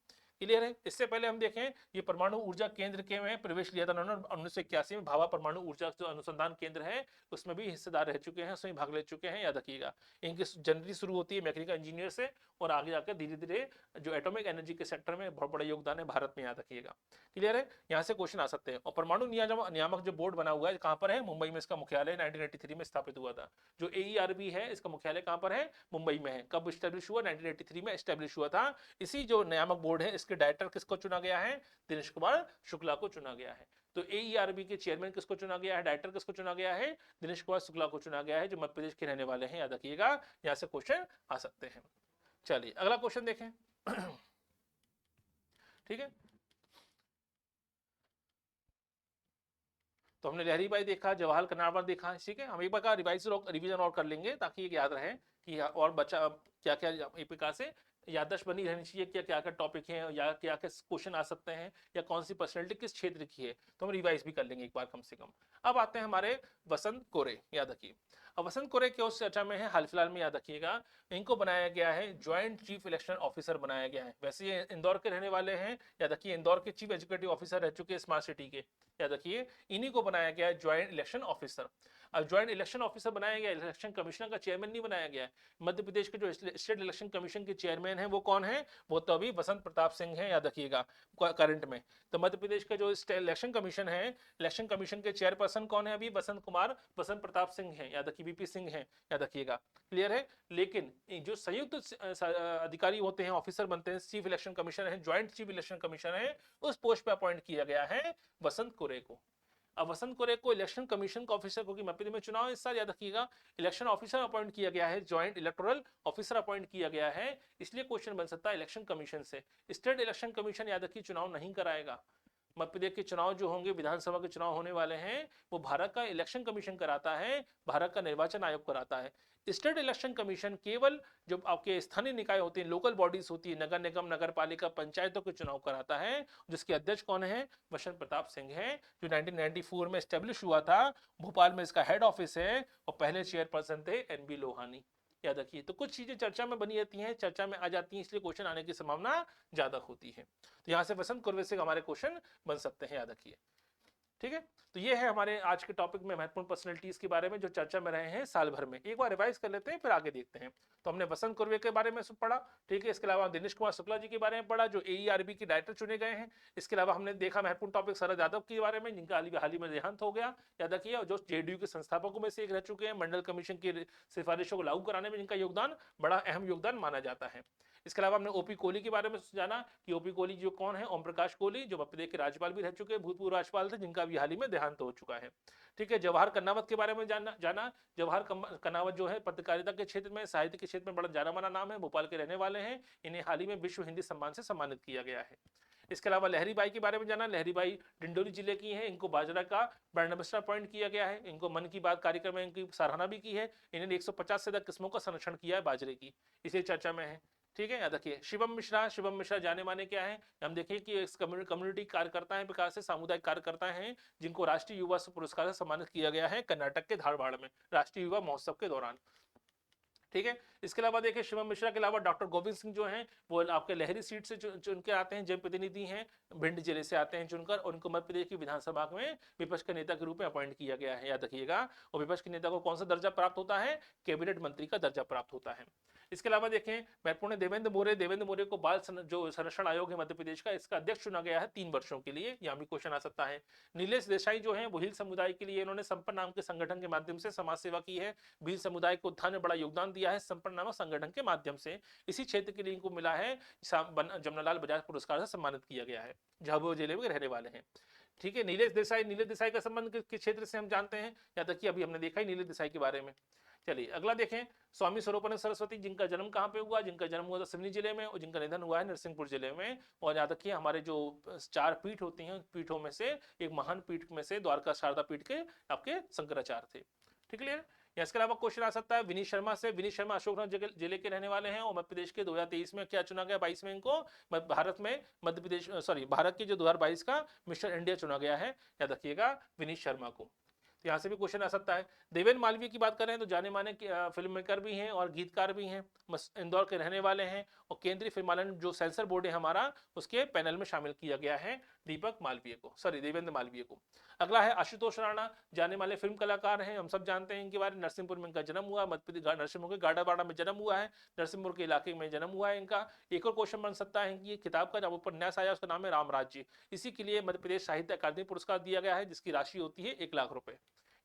क्लियर है। इससे पहले हम देखें ये परमाणु ऊर्जा केंद्र के में प्रवेश लिया था उन्होंने 1981 में। भाभा परमाणु ऊर्जा जो अनुसंधान केंद्र है उसमें भी हिस्सेदार रह चुके हैं, उसमें भाग ले चुके हैं, याद रखिएगा। इनकी जनरली शुरू होती है मैकेनिकल इंजीनियर से और आगे जाकर धीरे धीरे जो एटॉमिक एनर्जी के सेक्टर में बहुत बड़ा योगदान है भारत में, याद रखिएगा। क्लियर है, यहाँ से क्वेश्चन आ सकते हैं। और परमाणु नियामक जो बोर्ड बना हुआ है कहाँ पर है, मुंबई में इसका मुख्यालय 1983 में स्थापित हुआ था। जो AERB है इसका मुख्यालय कहाँ पर है, मुंबई में है। कब स्टैब्लिश हुआ, 1983 में स्टैब्लिश हुआ था। इसी जो नियामक बोर्ड है इसके डायरेक्टर किसको चुना गया है, दिनेश कुमार शुक्ला को चुना गया है। तो AERB के चेयरमैन किसको चुना गया है, डायरेक्टर किसको चुना गया है, दिनेश कुमार शुक्ला को चुना गया है, जो मध्य प्रदेश के रहने वाले हैं, याद रखिएगा। यहाँ से क्वेश्चन आ सकते हैं। चलिए अगला क्वेश्चन देखें। ठीक है, तो हमने लहरी बाई देखा, जवाहर कन्नाडवाल देखा। ठीक है, हम एक बार रिवीजन और कर लेंगे ताकि ये याद रहे कि और बच्चा क्या क्या एक प्रकार से याददाश्त बनी रहनी चाहिए, क्या क्या क्या टॉपिक है या क्या क्या क्वेश्चन आ सकते हैं या कौन सी पर्सनैलिटी किस क्षेत्र की है, तो हम रिवाइज भी कर लेंगे एक बार कम से कम। अब आते हैं हमारे वसंत कोरे, याद रखिए। अब वसंत कोरे के उस चर्चा में है हाल फिलहाल में, याद रखिएगा। इनको बनाया गया है ज्वाइंट चीफ इलेक्शन ऑफिसर बनाया गया है। वैसे ये इंदौर के रहने वाले हैं, याद रखिए। इंदौर के चीफ एग्जीक्यूटिव ऑफिसर रह चुके हैं स्मार्ट सिटी के, याद रखिए। इन्हीं को बनाया गया है ज्वाइंट इलेक्शन ऑफिसर। अब ज्वाइंट इलेक्शन ऑफिसर बनाया गया, इलेक्शन कमिश्नर का चेयरमैन नहीं बनाया गया है। मध्य प्रदेश के जो स्टेट इलेक्शन कमीशन के चेयरमैन है वो कौन है, वो तो अभी वसंत प्रताप सिंह है, याद रखिएगा, करंट में। तो मध्य प्रदेश का जो इलेक्शन कमीशन है, इलेक्शन कमीशन के चेयरपर्सन कौन है अभी, वसंत प्रताप सिंह है, याद रखिए, VP सिंह है, याद रखिएगा। क्लियर है। लेकिन जो संयुक्त अधिकारी होते हैं, ऑफिसर बनते हैं, चीफ इलेक्शन कमिश्नर है, ज्वाइंट चीफ इलेक्शन कमिश्नर है, उस पोस्ट पे अपॉइंट किया गया है वसंत कोरे को। अब वसंत कोरे को इलेक्शन कमीशन का ऑफिसर, क्योंकि मध्य में चुनाव इस साल, याद रखिएगा, इलेक्शन ऑफिसर अपॉइंट किया गया है, ज्वाइंट इलेक्टोरल ऑफिसर अपॉइंट किया गया है। इसलिए क्वेश्चन बन सकता है इलेक्शन कमीशन से। स्टेट इलेक्शन कमीशन, याद रखिए, चुनाव नहीं कराएगा। मध्य प्रदेश के चुनाव जो होंगे, विधानसभा के चुनाव होने वाले हैं, वो भारत का इलेक्शन कमीशन कराता है, भारत का निर्वाचन आयोग कराता है। स्टेट इलेक्शन कमीशन केवल जो आपके स्थानीय निकाय होते हैं, लोकल बॉडीज होती है, नगर निगम, नगर पालिका, पंचायतों के चुनाव कराता है, जिसके अध्यक्ष कौन है, वसंत प्रताप सिंह है, जो 1994 में स्टेब्लिश हुआ था। भोपाल में इसका हेड ऑफिस है और पहले चेयरपर्सन थे NB लोहानी, याद रखिए। तो कुछ चीजें चर्चा में बनी रहती हैं, चर्चा में आ जाती हैं, इसलिए क्वेश्चन आने की संभावना ज्यादा होती है। तो यहाँ से वसंत कुर्वे से हमारे क्वेश्चन बन सकते हैं, याद रखिए। ठीक है, तो ये है हमारे आज के टॉपिक में महत्वपूर्ण पर्सनैलिटीज के बारे में जो चर्चा में रहे हैं साल भर में। एक बार रिवाइज कर लेते हैं फिर आगे देखते हैं। तो हमने वसंत कुर्वे के बारे में पढ़ा, ठीक है। इसके अलावा दिनेश कुमार शुक्ला जी के बारे में पढ़ा, जो AERB के डायरेक्टर चुने गए हैं। इसके अलावा हमने देखा महत्वपूर्ण टॉपिक शरद यादव के बारे में, जिनका हाल ही में देहांत हो गया, याद रखिए, जो JDU के संस्थापकों में से एक रह चुके हैं। मंडल कमीशन की सिफारिशों को लागू कराने में जिनका योगदान बड़ा अहम योगदान माना जाता है। इसके अलावा हमने OP कोहली के बारे में जाना कि OP कोहली जो कौन है, ओम प्रकाश कोहली, जो मध्य प्रदेश के राज्यपाल भी रह चुके हैं, भूतपूर्व राज्यपाल थे, जिनका भी हाल ही में देहांत हो चुका है। ठीक है, जवाहर कन्नावत के बारे में जाना। जवाहर कन्नावत जो है पत्रकारिता के क्षेत्र में, साहित्य के क्षेत्र में बड़ा जाना माना नाम है, भोपाल के रहने वाले हैं। इन्हें हाल ही में विश्व हिंदी सम्मान से सम्मानित किया गया है। इसके अलावा लहरी बाई के बारे में जाना। लहरी बाई डिंडोरी जिले की हैं, इनको बाजरा का ब्रांड एम्बेसडर अपॉइंट किया गया है। इनको मन की बात कार्यक्रम में इनकी सराहना भी की है। इन्होंने 150 से अधिक किस्मों का संरक्षण किया है बाजरे की, इसी चर्चा में है। ठीक है, याद रखिए। शिवम मिश्रा जाने माने क्या है, हम देखें कि कम्युनिटी कार्यकर्ता है, प्रकार से सामुदायिक कार्यकर्ता हैं, जिनको राष्ट्रीय युवा पुरस्कार से सम्मानित किया गया है कर्नाटक के धारवाड़ में राष्ट्रीय युवा महोत्सव के दौरान। ठीक है, इसके अलावा देखिए शिवम मिश्रा के अलावा डॉक्टर गोविंद सिंह जो हैं वो आपके लहरी सीट से चुन के आते हैं, जनप्रतिनिधि हैं, भिंड जिले से आते हैं चुनकर, और उनको मध्य प्रदेश की विधानसभा में विपक्ष के नेता के रूप में अपॉइंट किया गया है, याद रखिएगा। और विपक्ष के नेता को कौन सा दर्जा प्राप्त होता है, कैबिनेट मंत्री का दर्जा प्राप्त होता है। इसके अलावा देखें महत्वपूर्ण देवेंद्र मोरे को बाल जो संरक्षण आयोग है मध्य प्रदेश का, इसका अध्यक्ष चुना गया है 3 वर्षों के लिए, यहाँ भी क्वेश्चन आ सकता है। नीलेश देसाई जो है वो भील समुदाय के लिए इन्होंने संपन्न नाम के संगठन के माध्यम से समाज सेवा की है, भील समुदाय को उत्थान में बड़ा योगदान दिया है संपन्न नामक संगठन के माध्यम से। इसी क्षेत्र के लिए इनको मिला है जमनालाल बजाज पुरस्कार से सम्मानित किया गया है, झाबुआ जिले में रहने वाले हैं। ठीक है, नीलेश देसाई का संबंध किस क्षेत्र से हम जानते हैं, या तक कि अभी हमने देखा ही नीलेश देसाई के बारे में। चलिए अगला देखें, स्वामी स्वरूपानंद सरस्वती, जिनका जन्म कहाँ पे हुआ, जिनका जन्म हुआ था सिवनी जिले में, और जिनका निधन हुआ है नरसिंहपुर जिले में। और याद रखिए हमारे जो 4 पीठ होती हैं, पीठों में से एक महान पीठ में से द्वारका शारदा पीठ के आपके शंकराचार्य थे। ठीक है, इसके अलावा क्वेश्चन आ सकता है विनीत शर्मा से। विनीत शर्मा अशोकनगर जिले के रहने वाले हैं और मध्य प्रदेश के 2023 में क्या चुना गया, 22 में इनको भारत के जो 2022 का मिस्टर इंडिया चुना गया है, याद रखिएगा विनीत शर्मा को। तो यहाँ से भी क्वेश्चन आ सकता है। देवेंद्र मालवीय की बात करें तो जाने माने फिल्म मेकर भी हैं और गीतकार भी हैं, इंदौर के रहने वाले हैं और केंद्रीय फिल्मालन जो सेंसर बोर्ड है हमारा उसके पैनल में शामिल किया गया है देवेंद्र मालवीय को। अगला है आशुतोष राणा, जाने माने फिल्म कलाकार हैं, हम सब जानते हैं इनके बारे में। नरसिंहपुर में इनका जन्म हुआ, मध्य प्रदेश नरसिंहपुर के गाड़ावाड़ा में जन्म हुआ है, नरसिंहपुर के इलाके में जन्म हुआ है इनका। एक और क्वेश्चन बन सकता है कि ये किताब का जब उपन्यास आया उसका नाम है रामराज्य, इसी के लिए मध्य प्रदेश साहित्य अकादमी पुरस्कार दिया गया है जिसकी राशि होती है 1 लाख रुपए।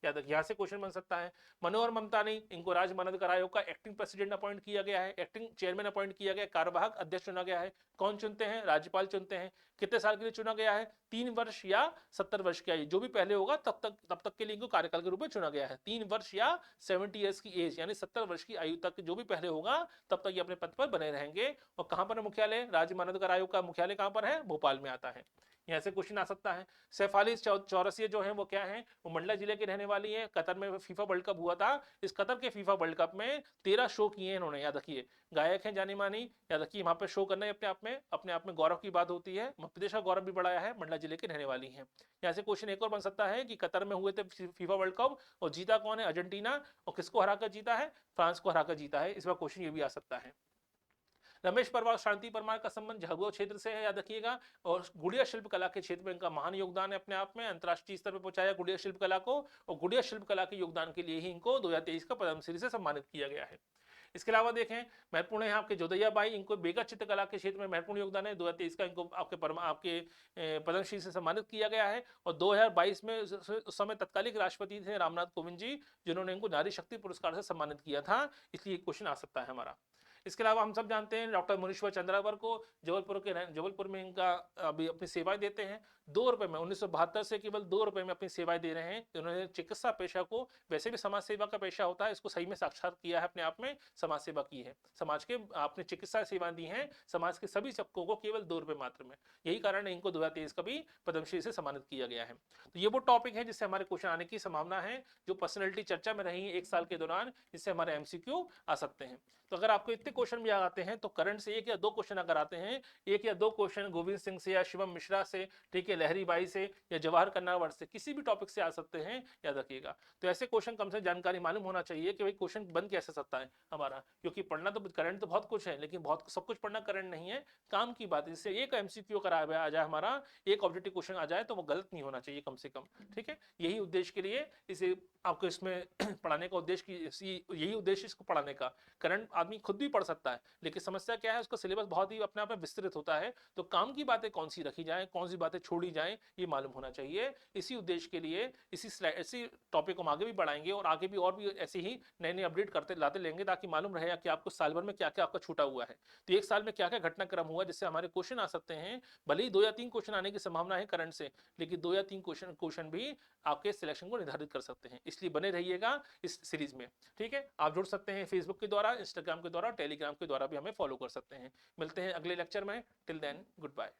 याद रखिए, यहाँ से क्वेश्चन बन सकता है। मनोहर ममतानी, इनको राज्य मानवाधिकार आयोग का एक्टिंग प्रेसिडेंट अपॉइंट किया गया है, एक्टिंग चेयरमैन अपॉइंट किया गया है, कार्यवाहक अध्यक्ष चुना गया है। कौन चुनते हैं? राज्यपाल चुनते हैं। कितने साल के लिए चुना गया है? 3 वर्ष या 70 वर्ष की आयु, जो भी पहले होगा तब तक के लिए इनको कार्यकाल के रूप में चुना गया है। 3 वर्ष या 70 ईयर्स की एज यानी 70 वर्ष की आयु तक जो भी पहले होगा तब तक ये अपने पद पर बने रहेंगे। और कहां पर है मुख्यालय? राज्य मानवाधिकार आयोग का मुख्यालय कहां पर है? भोपाल में आता है। यहाँ से क्वेश्चन आ सकता है। सैफाली चौरसिया जो है वो क्या है? वो मंडला जिले की रहने वाली है। कतर में फीफा वर्ल्ड कप हुआ था, इस कतर के फीफा वर्ल्ड कप में 13 शो किए हैं इन्होंने, याद रखिए। गायक हैं जानी मानी, याद रखिए वहां पर शो करना अपने आप में गौरव की बात होती है। मध्य प्रदेश का गौरव भी बढ़ाया है, मंडला जिले की रहने वाली है। यहाँ से क्वेश्चन एक और बन सकता है कि कतर में हुए थे फीफा वर्ल्ड कप और जीता कौन है? अर्जेंटीना। और किसको हराकर जीता है? फ्रांस को हराकर जीता है। इस बार क्वेश्चन ये भी आ सकता है। रमेश परमार, शांति परमार का संबंध झाबुआ क्षेत्र से है, याद रखिएगा। और गुड़िया शिल्प कला के क्षेत्र में इनका महान योगदान है, अपने आप में अंतर्राष्ट्रीय स्तर पर पहुंचाया गुड़िया शिल्प कला को। और गुड़िया शिल्प कला के योगदान के लिए ही इनको 2023 का पद्मश्री से सम्मानित किया गया है। इसके अलावा देखें महत्वपूर्ण है आपके जोदैया बाई, इनको बेगा चित्रकला के क्षेत्र में महत्वपूर्ण योगदान है। 2023 का इनको आपके पद्मश्री से सम्मानित किया गया है। और 2022 में उस समय तत्कालिक राष्ट्रपति थे रामनाथ कोविंद जी, जिन्होंने इनको नारी शक्ति पुरस्कार से सम्मानित किया था। इसलिए क्वेश्चन आ सकता है हमारा। इसके अलावा हम सब जानते हैं डॉक्टर मुनीश्वर चंद्रावर को, जबलपुर में इनका अभी अपनी सेवाएं देते हैं। 2 रुपए में 1972 से केवल 2 रुपए में अपनी सेवाएं दे रहे हैं। उन्होंने चिकित्सा पेशा को, वैसे भी समाज सेवा का पेशा होता है, इसको सही में साक्षात किया है, अपने आप में समाज सेवा की है। समाज के आपने चिकित्सा सेवाएं दी हैं समाज के सभी सबको को केवल 2 रुपए मात्र में। यही कारण है इनको 2023 का भी पद्मश्री से सम्मानित किया गया है। तो ये वो टॉपिक है जिससे हमारे क्वेश्चन आने की संभावना है, जो पर्सनैलिटी चर्चा में रही है 1 साल के दौरान, जिससे हमारे एमसीक्यू आ सकते हैं। तो अगर आपको इतने क्वेश्चन भी आते हैं तो करंट से 1 या 2 क्वेश्चन अगर आते हैं, 1 या 2 क्वेश्चन गोविंद सिंह से या शिवम मिश्रा से, ठीक है, लहरी बाई से या जवाहर कन्नावट से, किसी भी टॉपिक से आ सकते हैं, याद रखिएगा। तो ऐसे क्वेश्चन कम से जानकारी मालूम होना चाहिए कि भाई क्वेश्चन बन कैसे सकता है हमारा, क्योंकि पढ़ना तो करंट तो बहुत कुछ है, लेकिन बहुत सब कुछ पढ़ना करंट नहीं है, काम की बात है। इससे एक एमसीक्यू अगर आ जाए हमारा, एक ऑब्जेक्टिव क्वेश्चन आ जाए तो वो गलत नहीं होना चाहिए कम से कम, ठीक है। यही उद्देश्य के लिए इसे आपको इसमें पढ़ाने का उद्देश्य यही उद्देश्य इसको पढ़ाने का। करंट आदमी खुद भी पढ़ सकता है, लेकिन समस्या क्या है, उसका सिलेबस बहुत ही अपने आप में विस्तृत होता है। तो काम की बातें कौन सी रखी जाए, कौन सी बातें छोड़ी जाए, ये मालूम होना चाहिए। इसी उद्देश्य के लिए इसी टॉपिक को हम आगे भी बढ़ाएंगे और आगे भी और भी ऐसे ही नए नए अपडेट करते लाते लेंगे, ताकि मालूम रहे कि आपको साल भर में क्या क्या आपका छूटा हुआ है। तो 1 साल में क्या क्या घटनाक्रम हुआ जिससे हमारे क्वेश्चन आ सकते हैं। भले ही 2 या 3 क्वेश्चन आने की संभावना है करंट से, लेकिन 2 या 3 क्वेश्चन भी आपके सिलेक्शन को निर्धारित कर सकते हैं। इसलिए बने रहिएगा इस सीरीज में, ठीक है। आप जुड़ सकते हैं फेसबुक के द्वारा, इंस्टाग्राम के द्वारा, टेलीग्राम के द्वारा भी हमें फॉलो कर सकते हैं। मिलते हैं अगले लेक्चर में। Till then, good bye.